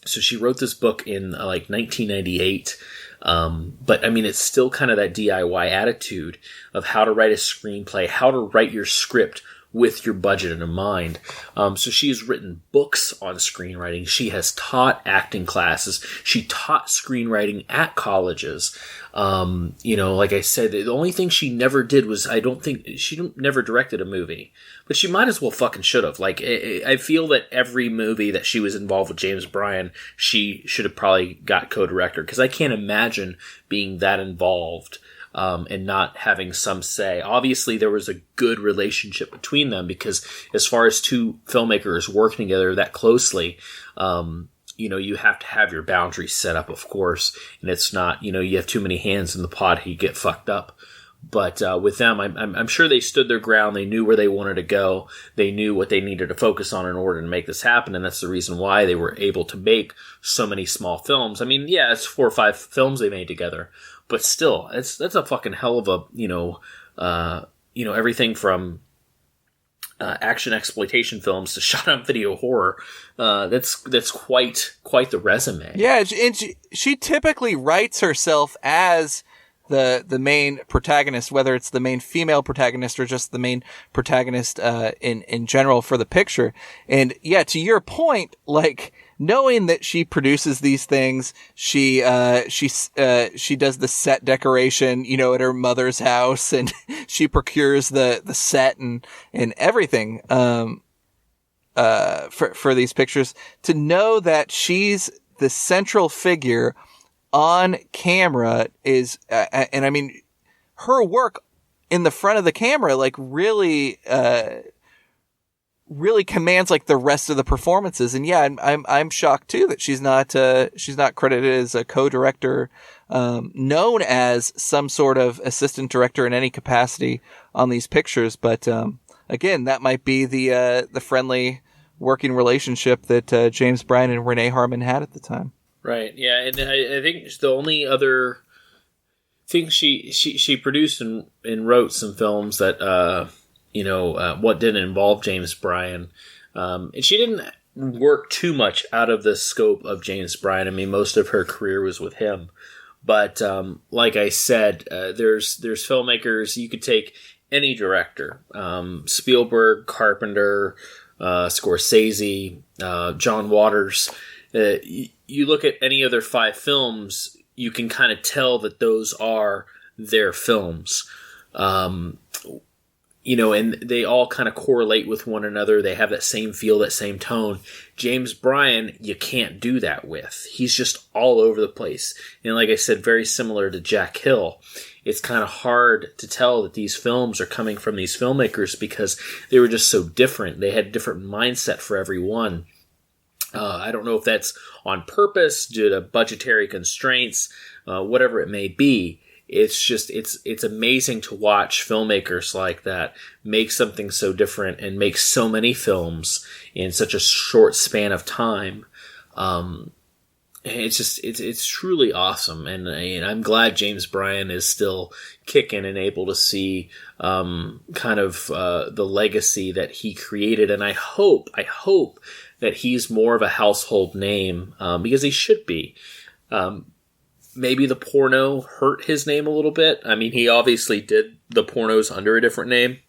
So she wrote this book in 1998. But it's still kind of that DIY attitude of how to write a screenplay, how to write your script with your budget in mind. So she has written books on screenwriting. She has taught acting classes. She taught screenwriting at colleges. Like I said, the only thing she never did was, I don't think she never directed a movie, but she might as well fucking should have. Like, I feel that every movie that she was involved with James Bryan, she should have probably got co-director, because I can't imagine being that involved and not having some say. Obviously, there was a good relationship between them, because as far as 2 filmmakers working together that closely, you have to have your boundaries set up, of course, and it's not, you have too many hands in the pot, you get fucked up. But with them, I'm sure they stood their ground. They knew where they wanted to go. They knew what they needed to focus on in order to make this happen, and that's the reason why they were able to make so many small films. It's 4 or 5 films they made together, but still, that's a fucking hell of a everything from action exploitation films to shot on video horror. That's quite the resume. Yeah, and she typically writes herself as the main protagonist, whether it's the main female protagonist or just the main protagonist in general for the picture. And yeah, to your point, like, knowing that she produces these things, she does the set decoration, at her mother's house, and she procures the set and everything for these pictures. To know that she's the central figure on camera is, her work in the front of the camera, like, really commands like the rest of the performances. And yeah, I'm shocked too that she's not credited as a co-director, known as some sort of assistant director in any capacity on these pictures. But, again, that might be the friendly working relationship that, James Bryan and Renee Harmon had at the time. Right. Yeah. And I think the only other thing she produced and wrote some films that, what didn't involve James Bryan. And she didn't work too much out of the scope of James Bryan. Most of her career was with him. But like I said, there's filmmakers. You could take any director, Spielberg, Carpenter, Scorsese, John Waters. You look at any other 5 films, you can kind of tell that those are their films. And they all kind of correlate with one another. They have that same feel, that same tone. James Bryan, you can't do that with. He's just all over the place. And like I said, very similar to Jack Hill. It's kind of hard to tell that these films are coming from these filmmakers because they were just so different. They had a different mindset for every one. I don't know if that's on purpose, due to budgetary constraints, whatever it may be. It's just, it's amazing to watch filmmakers like that make something so different and make so many films in such a short span of time. it's truly awesome, and I'm glad James Bryan is still kicking and able to see kind of the legacy that he created, and I hope that he's more of a household name because he should be. Maybe the porno hurt his name a little bit. I mean, he obviously did the pornos under a different name,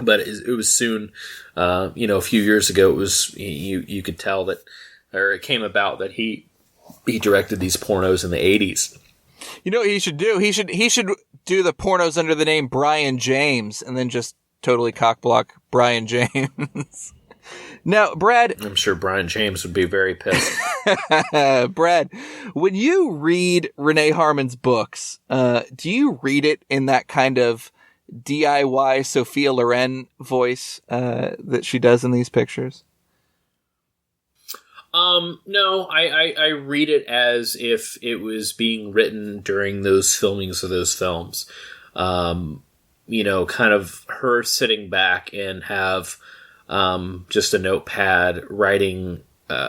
but it was soon, a few years ago, it was you could tell that, or it came about that he directed these pornos in the 80s. You know what he should do? He should do the pornos under the name Brian James, and then just totally cockblock Brian James. Now, Brad... I'm sure Brian James would be very pissed. Brad, when you read Renee Harmon's books, do you read it in that kind of DIY Sophia Loren voice that she does in these pictures? No, I read it as if it was being written during those filmings of those films. Kind of her sitting back and have just a notepad writing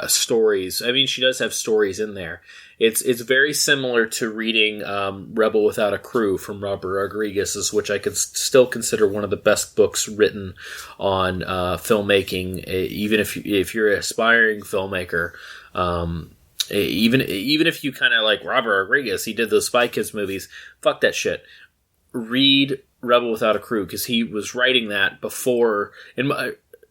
stories. I mean, she does have stories in there. It's very similar to reading Rebel Without a Crew from Robert Rodriguez, which I could still consider one of the best books written on filmmaking. Even if you're an aspiring filmmaker, even if you kind of like Robert Rodriguez, he did those Spy Kids movies. Fuck that shit. Read Rebel Without a Crew, because he was writing that before, and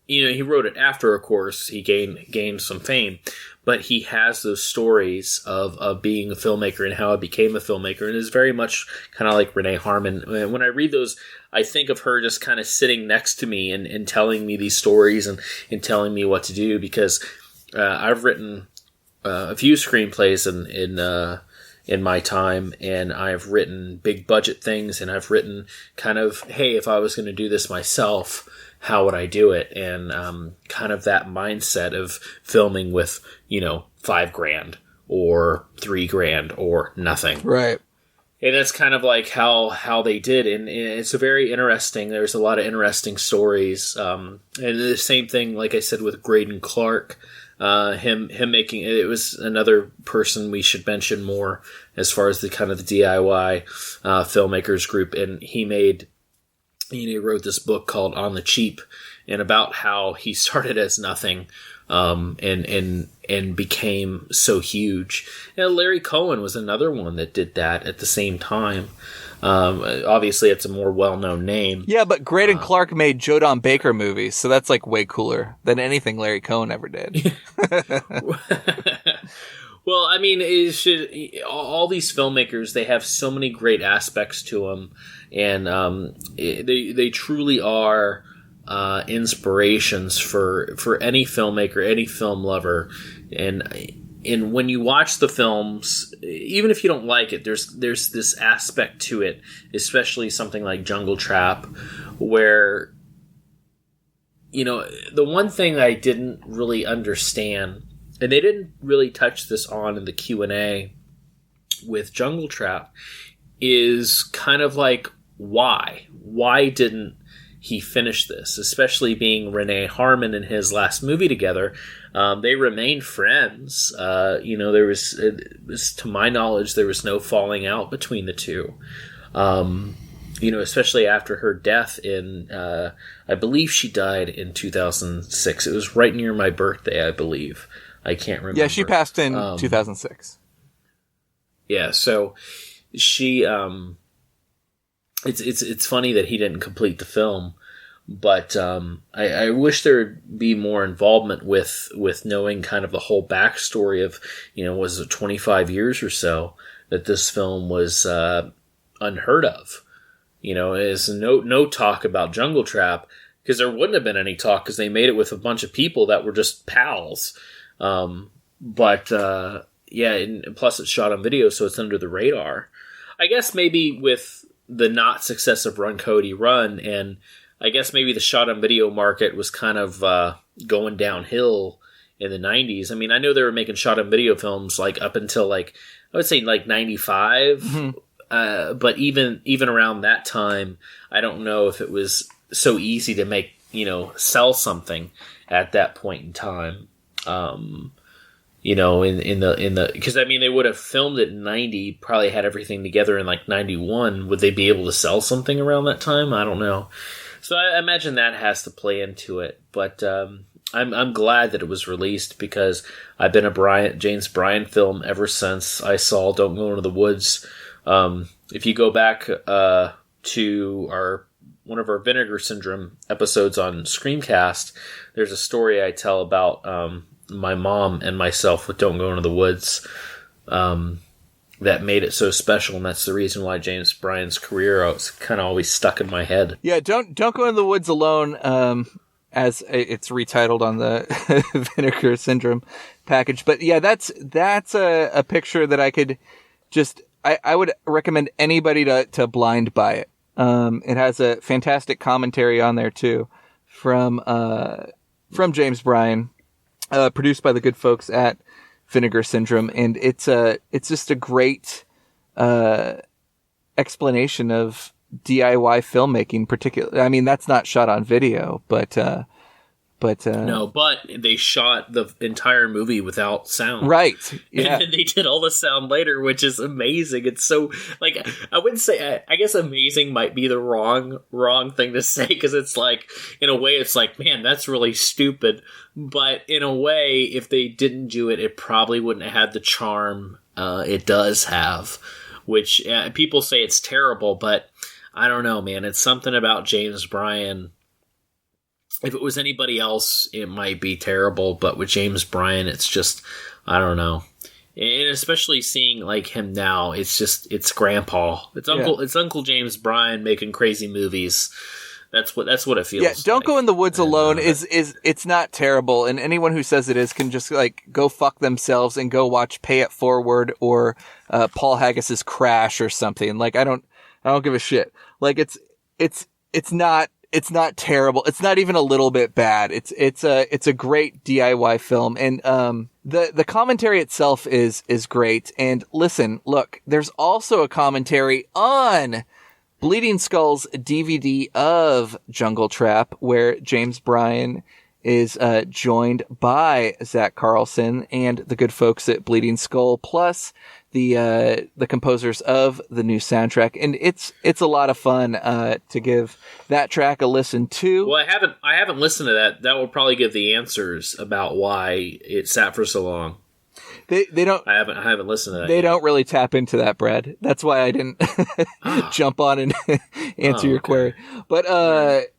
he wrote it after, of course, he gained some fame, but he has those stories of being a filmmaker and how he became a filmmaker, and is very much kind of like Renee Harmon. When I read those, I think of her just kind of sitting next to me and telling me these stories and telling me what to do, because I've written a few screenplays in my time, and I've written big budget things, and I've written kind of, hey, if I was going to do this myself, how would I do it? And kind of that mindset of filming with, $5,000 or $3,000 or nothing. Right. And that's kind of like how they did. And it's a very interesting, there's a lot of interesting stories. And the same thing, like I said, with Graydon Clark, him making, it was another person we should mention more as far as the kind of the DIY filmmakers group. And he wrote this book called On the Cheap, and about how he started as nothing, and became so huge. And Larry Cohen was another one that did that at the same time. Obviously, it's a more well-known name. Yeah, but Graydon Clark made Joe Don Baker movies, so that's like way cooler than anything Larry Cohen ever did. Well, I mean, all these filmmakers, they have so many great aspects to them, and they truly are inspirations for any filmmaker, any film lover. And when you watch the films, even if you don't like it, there's this aspect to it, especially something like Jungle Trap, where, the one thing I didn't really understand, and they didn't really touch this on in the Q&A with Jungle Trap, is kind of like, why? Why didn't he finish this? Especially being Renee Harmon in his last movie together. They remained friends. There was, to my knowledge, there was no falling out between the two. Especially after her death in, I believe she died in 2006. It was right near my birthday, I believe. I can't remember. Yeah, she passed in 2006. Yeah, so she, it's funny that he didn't complete the film, but I wish there would be more involvement with knowing kind of the whole backstory of, was it 25 years or so that this film was unheard of. There's no talk about Jungle Trap, because there wouldn't have been any talk, because they made it with a bunch of people that were just pals. And plus it's shot on video, so it's under the radar. I guess maybe with the not success of Run Coyote Run, and I guess maybe the shot on video market was kind of going downhill in the 90s. I mean, I know they were making shot on video films like up until I would say 95. Mm-hmm. But even around that time, I don't know if it was so easy to make, sell something at that point in time. in the because I mean they would have filmed it in 90, probably had everything together in like 91. Would they be able to sell something around that time? I don't know. So I imagine that has to play into it. But I'm glad that it was released because I've been a James Bryan film ever since I saw Don't Go Into the Woods. If you go back to one of our Vinegar Syndrome episodes on Screamcast, there's a story I tell about my mom and myself with Don't Go Into the Woods that made it so special, and that's the reason why James Bryan's career was kind of always stuck in my head. Yeah, don't go into the woods alone. As it's retitled on the Vinegar Syndrome package, but yeah, that's a picture that I could just I would recommend anybody to blind buy it. It has a fantastic commentary on there too from James Bryan, produced by the good folks at Vinegar Syndrome, and it's just a great explanation of DIY filmmaking. Particularly, I mean, that's not shot on video, but no, but they shot the entire movie without sound, right? Yeah, and then they did all the sound later, which is amazing. It's so like I wouldn't say. I guess amazing might be the wrong thing to say because it's like in a way it's like, man, that's really stupid. But in a way, if they didn't do it, it probably wouldn't have had the charm it does have. Which people say it's terrible, but I don't know, man. It's something about James Bryan. If it was anybody else, it might be terrible, but with James Bryan, it's just, I don't know. And especially seeing like him now, it's Grandpa. It's Uncle James Bryan making crazy movies. That's what it feels. Yeah, Don't like. Go in the Woods Alone is it's not terrible, and anyone who says it is can just like go fuck themselves and go watch Pay It Forward or Paul Haggis's Crash or something. Like I don't give a shit. Like it's not terrible. It's not even a little bit bad. It's a great DIY film, and the commentary itself is great. And listen, look, there's also a commentary on Bleeding Skull's DVD of Jungle Trap, where James Bryan is joined by Zach Carlson and the good folks at Bleeding Skull, plus the composers of the new soundtrack, and it's a lot of fun to give that track a listen to. Well, I haven't listened to that. That will probably give the answers about why it sat for so long. They don't. I haven't listened to that. They don't really tap into that, Brad. That's why I didn't jump on and answer your query. But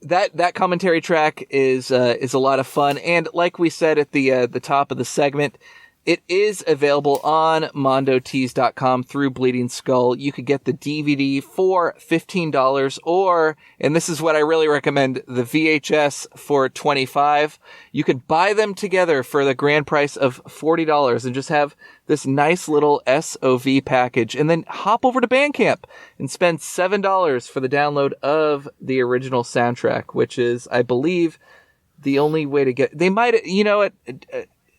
that commentary track is a lot of fun, and like we said at the top of the segment, it is available on mondotees.com through Bleeding Skull. You could get the DVD for $15 or, and this is what I really recommend, the VHS for $25. You could buy them together for the grand price of $40 and just have this nice little SOV package, and then hop over to Bandcamp and spend $7 for the download of the original soundtrack, which is, I believe, the only way to get, they might, you know what,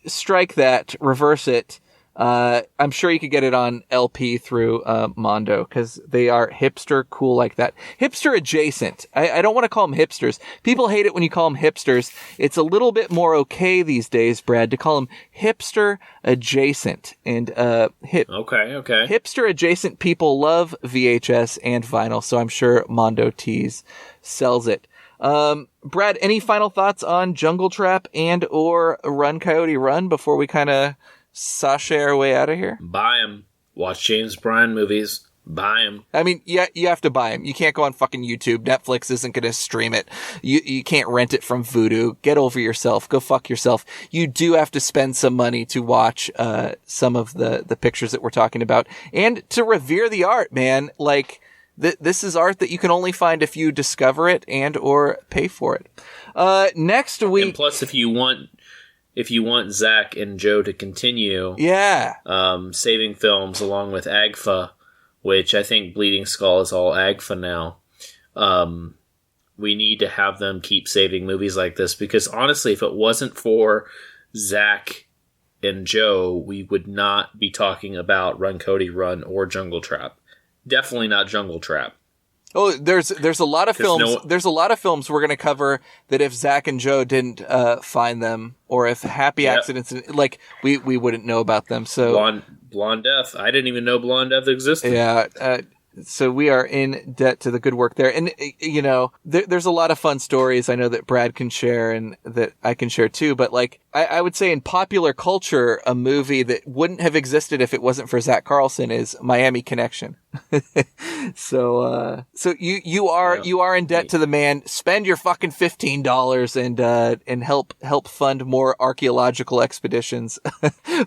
strike that, reverse it. I'm sure you could get it on LP through Mondo, because they are hipster cool like that. Hipster adjacent. I don't want to call them hipsters. People hate it when you call them hipsters. It's a little bit more okay these days, Brad, to call them hipster adjacent. And okay. Hipster adjacent people love VHS and vinyl, so I'm sure Mondo Tees sells it. Brad, any final thoughts on Jungle Trap and or Run Coyote Run before we kind of sashay our way out of here? Buy them. Watch James Bryan movies. Buy them. I mean, yeah, you have to buy them. You can't go on fucking YouTube. Netflix isn't going to stream it. You can't rent it from Vudu. Get over yourself. Go fuck yourself. You do have to spend some money to watch some of the pictures that we're talking about and to revere the art, man. Like, this is art that you can only find if you discover it and or pay for it. Next week. And plus, if you want Zach and Joe to continue, saving films along with AGFA, which I think Bleeding Skull is all AGFA now. We need to have them keep saving movies like this, because honestly, if it wasn't for Zach and Joe, we would not be talking about Run Coyote Run or Jungle Trap. Definitely not Jungle Trap. Oh, there's a lot of films. There's a lot of films we're going to cover that if Zach and Joe didn't find them, or if happy accidents, like we wouldn't know about them. So Blonde Death. I didn't even know Blonde Death existed. Yeah. So we are in debt to the good work there. And, you know, there's a lot of fun stories I know that Brad can share and that I can share too. But like, I would say in popular culture, a movie that wouldn't have existed if it wasn't for Zach Carlson is Miami Connection. So you are in debt to the man. Spend your fucking $15 and help fund more archaeological expeditions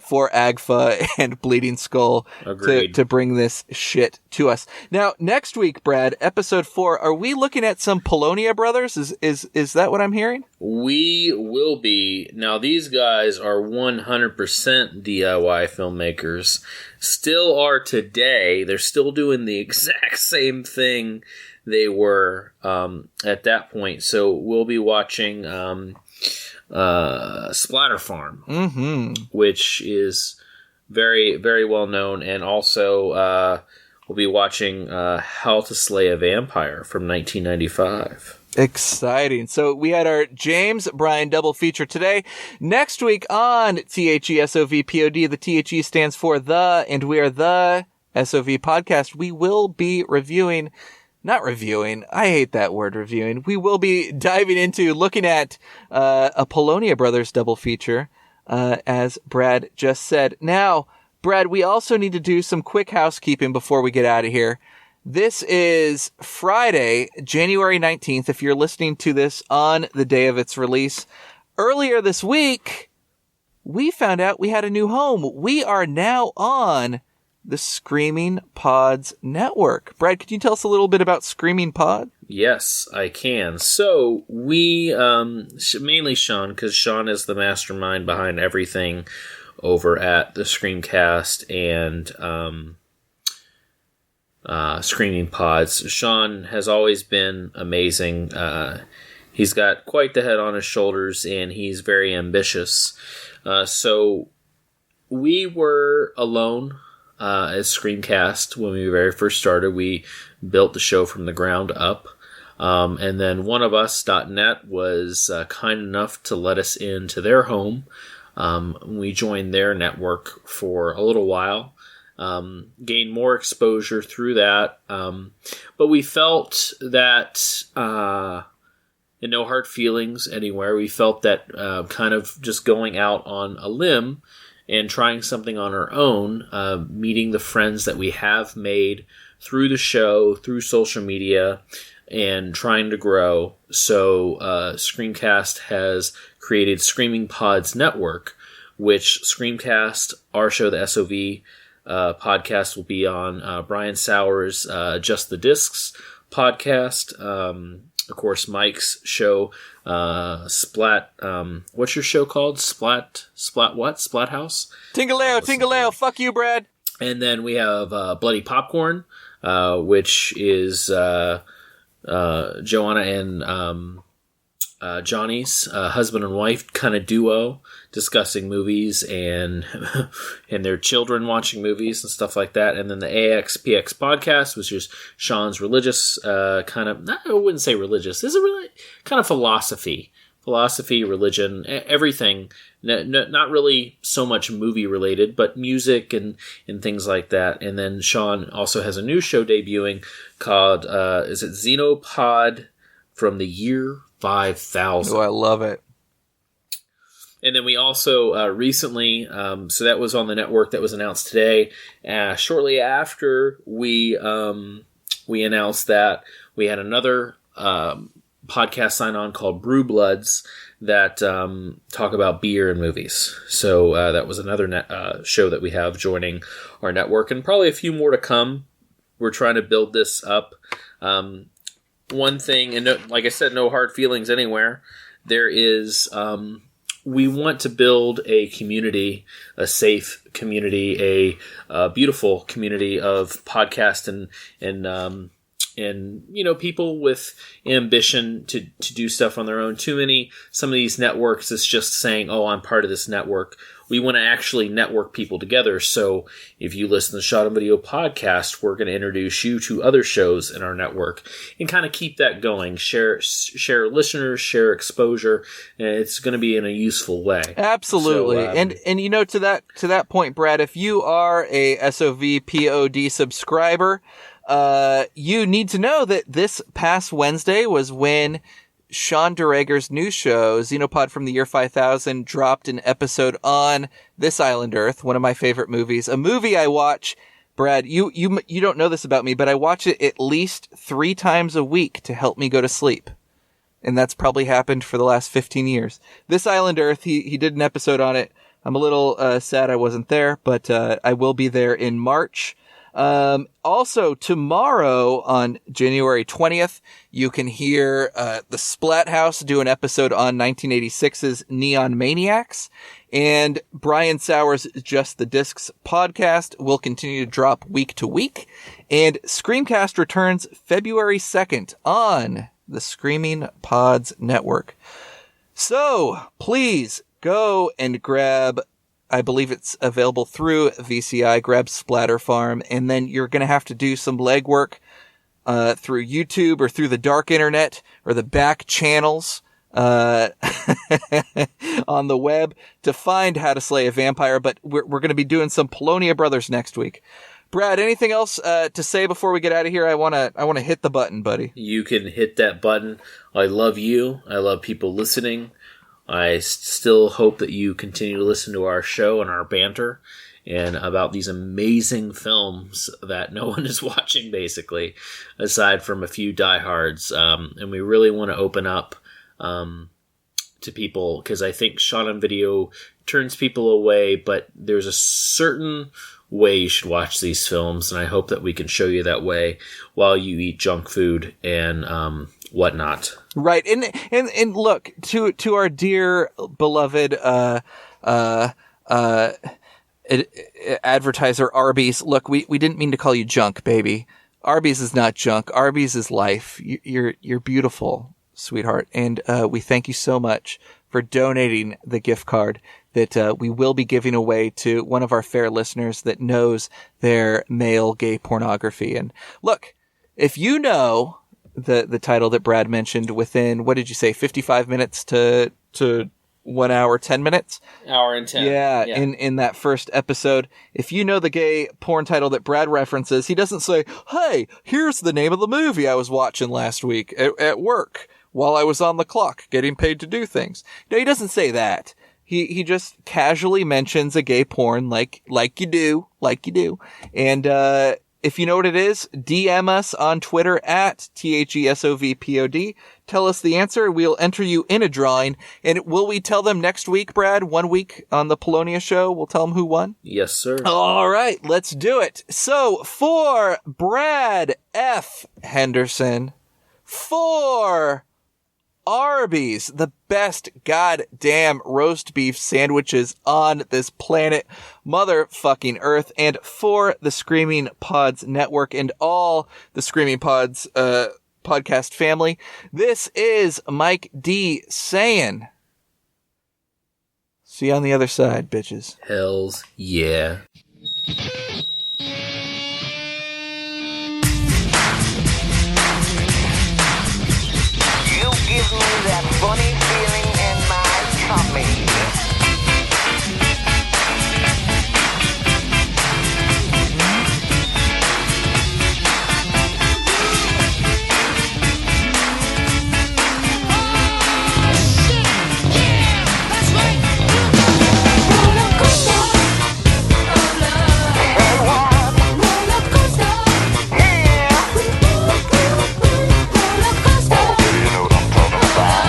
for AGFA and Bleeding Skull to bring this shit to us. Now, next week, Brad, episode 4, are we looking at some Polonia brothers? Is that what I'm hearing? We will be. Now, these guys are 100% DIY filmmakers. Still are today. They're still doing the exact same thing they were at that point. So we'll be watching Splatter Farm, which is very, very well known. And also we'll be watching How to Slay a Vampire from 1995. Exciting. So we had our James Bryan double feature today. Next week on THESOVPOD, the THE stands for the, and we are the SOV podcast. We will be not reviewing. I hate that word, reviewing. We will be diving into looking at a Polonia Brothers double feature, as Brad just said. Now, Brad, we also need to do some quick housekeeping before we get out of here. This is Friday, January 19th, if you're listening to this on the day of its release. Earlier this week, we found out we had a new home. We are now on the Screaming Pods Network. Brad, could you tell us a little bit about Screaming Pod? Yes, I can. So we, mainly Sean, because Sean is the mastermind behind everything over at the Screamcast and Screaming Pods. Sean has always been amazing. He's got quite the head on his shoulders, and he's very ambitious. So we were alone as Screamcast when we very first started. We built the show from the ground up. And then one of us.net was kind enough to let us into their home. We joined their network for a little while. Gained more exposure through that. But we felt that, and no hard feelings anywhere, we felt that kind of just going out on a limb and trying something on our own, meeting the friends that we have made through the show, through social media, and trying to grow. So Screamcast has created Screaming Pods Network, which Screamcast, our show, the SOV podcast, will be on Brian Sauer's Just the Discs podcast. Of course, Mike's show, Splat. What's your show called? Splat what? Splat House? Tingaleo, fuck you, Brad. And then we have Bloody Popcorn, which is Joanna and Johnny's husband and wife kind of duo discussing movies and their children watching movies and stuff like that. And then the AXPX podcast, which is Sean's religious kind of, I wouldn't say religious, this is really kind of philosophy, religion, everything. Not really so much movie related, but music and things like that. And then Sean also has a new show debuting called, is it Xenopod from the Year 5000. Oh, I love it. And then we also recently, so that was on the network that was announced today. Shortly after we announced that, we had another podcast sign on called Brew Bloods that talk about beer and movies. So that was another show that we have joining our network, and probably a few more to come. We're trying to build this up. One thing, and like I said, no hard feelings anywhere. There is, we want to build a community, a safe community, a beautiful community of podcasts and people with ambition to do stuff on their own. Some of these networks, it's just saying, oh, I'm part of this network. we want to actually network people together. So if you listen to the Shot on Video podcast, we're going to introduce you to other shows in our network and kind of keep that going. Share listeners, share exposure, and it's going to be in a useful way. Absolutely. So, and to that point, Brad, if you are a SOVPOD subscriber, you need to know that this past Wednesday was when Sean DeRager's new show, Xenopod from the Year 5000, dropped an episode on This Island Earth, one of my favorite movies. A movie I watch, Brad, you don't know this about me, but I watch it at least 3 times a week to help me go to sleep. And that's probably happened for the last 15 years. This Island Earth, he did an episode on it. I'm a little sad I wasn't there, but I will be there in March. Also, tomorrow on January 20th, you can hear the Splat House do an episode on 1986's Neon Maniacs. And Bryan Sauer's Just the Discs podcast will continue to drop week to week. And Screamcast returns February 2nd on the Screaming Pods Network. So, please go and grab, I believe it's available through VCI, grab Splatter Farm, and then you're going to have to do some legwork through YouTube or through the dark internet or the back channels on the web to find How to Slay a Vampire, but we're going to be doing some Polonia Brothers next week. Brad, anything else to say before we get out of here? I want to hit the button, buddy. You can hit that button. I love you. I love people listening. I still hope that you continue to listen to our show and our banter and about these amazing films that no one is watching, basically, aside from a few diehards. And we really want to open up to people because I think Shot on Video turns people away, but there's a certain way you should watch these films, and I hope that we can show you that way while you eat junk food and whatnot. Right, and look, to our dear beloved advertiser Arby's. Look, we didn't mean to call you junk, baby. Arby's is not junk. Arby's is life. You're beautiful, sweetheart, and we thank you so much for donating the gift card that we will be giving away to one of our fair listeners that knows their male gay pornography. And look, if you know the title that Brad mentioned within, what did you say, 55 minutes to 1 hour, 10 minutes? Hour and 10. Yeah. In that first episode. If you know the gay porn title that Brad references, he doesn't say, hey, here's the name of the movie I was watching last week at work while I was on the clock getting paid to do things. No, he doesn't say that. He just casually mentions a gay porn like you do. And, if you know what it is, DM us on Twitter at THESOVPOD. Tell us the answer. We'll enter you in a drawing. And will we tell them next week, Brad? 1 week on the Polonia show? We'll tell them who won? Yes, sir. All right, let's do it. So, for Brad F. Henderson, for Arby's, the best goddamn roast beef sandwiches on this planet, motherfucking Earth, and for the Screaming Pods Network and all the Screaming Pods podcast family, this is Mike D saying, see you on the other side, bitches. Hells yeah. Give me that funny feeling in my tummy. Roller coaster of love.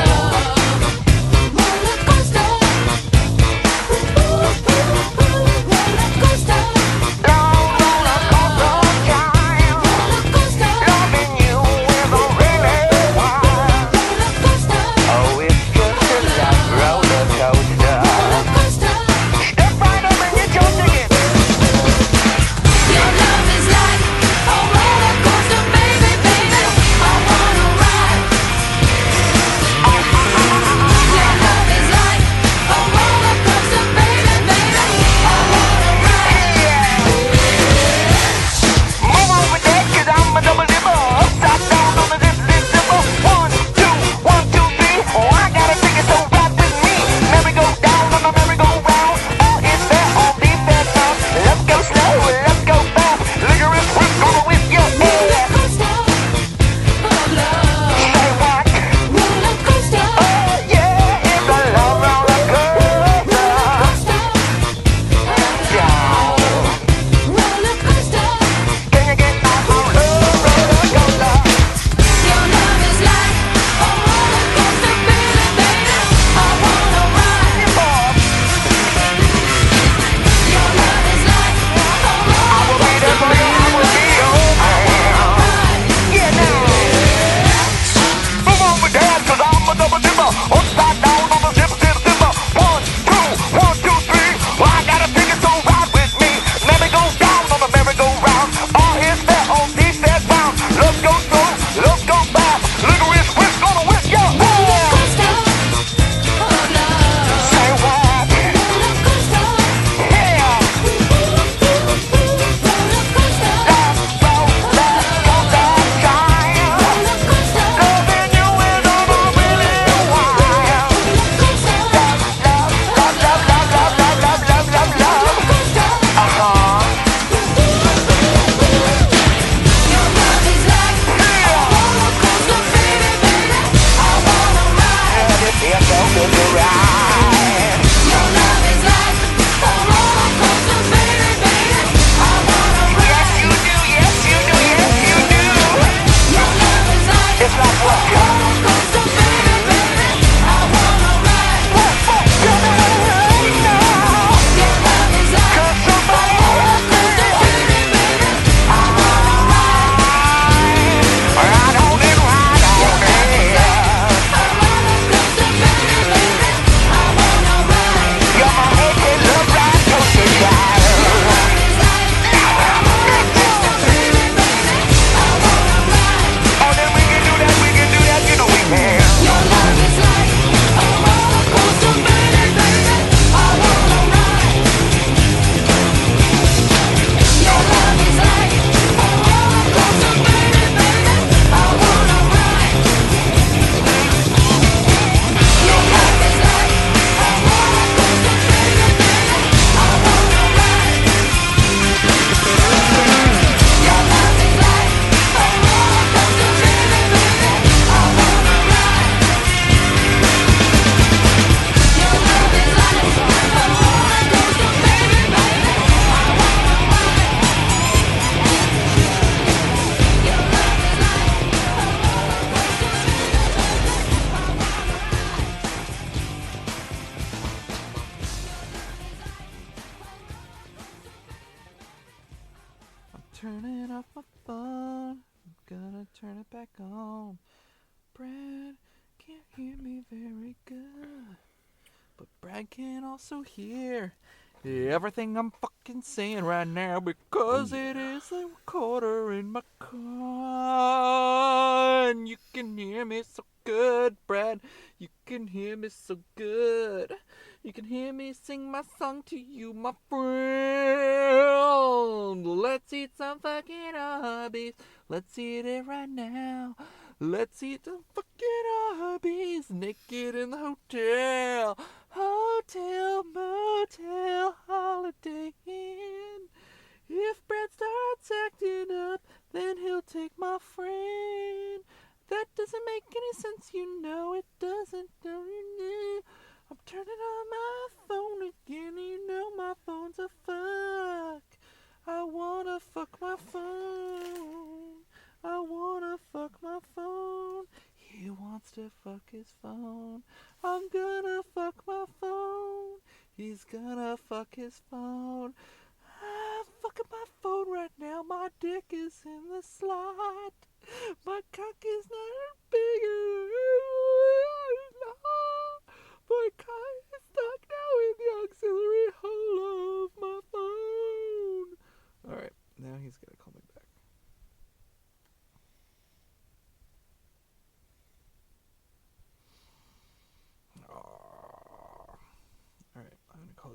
my phone. I'm gonna turn it back on. Brad can't hear me very good, but Brad can also hear everything I'm fucking saying right now because it is the recorder in my car. And you can hear me so good, Brad. You can hear me so good. You can hear me sing my song to you, my friend. Let's eat some fucking Arby's. Let's eat it right now. Let's eat some fucking Arby's. Naked in the hotel. Hotel, motel, Holiday Inn. If Brad starts acting up, then he'll take my friend. That doesn't make any sense, you know it doesn't. I'm turning on my phone again, you know my phone's a fuck. I wanna fuck my phone. I wanna fuck my phone. He wants to fuck his phone. I'm gonna fuck my phone. He's gonna fuck his phone. I'm fucking my phone right now. My dick is in the slot. My cock is not bigger. My cock is stuck now in the auxiliary hole of my phone. Alright, now he's gonna call me back. Alright, I'm gonna call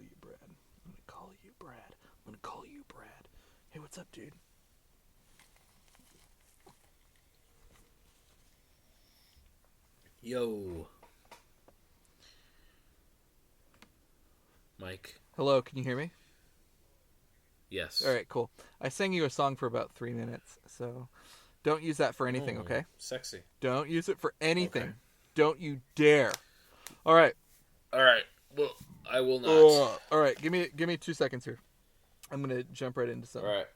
you Brad. Hey, what's up, dude? Yo. Mike. Hello, can you hear me? Yes. Alright, cool. I sang you a song for about 3 minutes, so don't use that for anything, okay? Sexy. Don't use it for anything. Okay. Don't you dare. Alright. Alright. Well, I will not. Alright, give me 2 seconds here. I'm gonna jump right into something. Alright.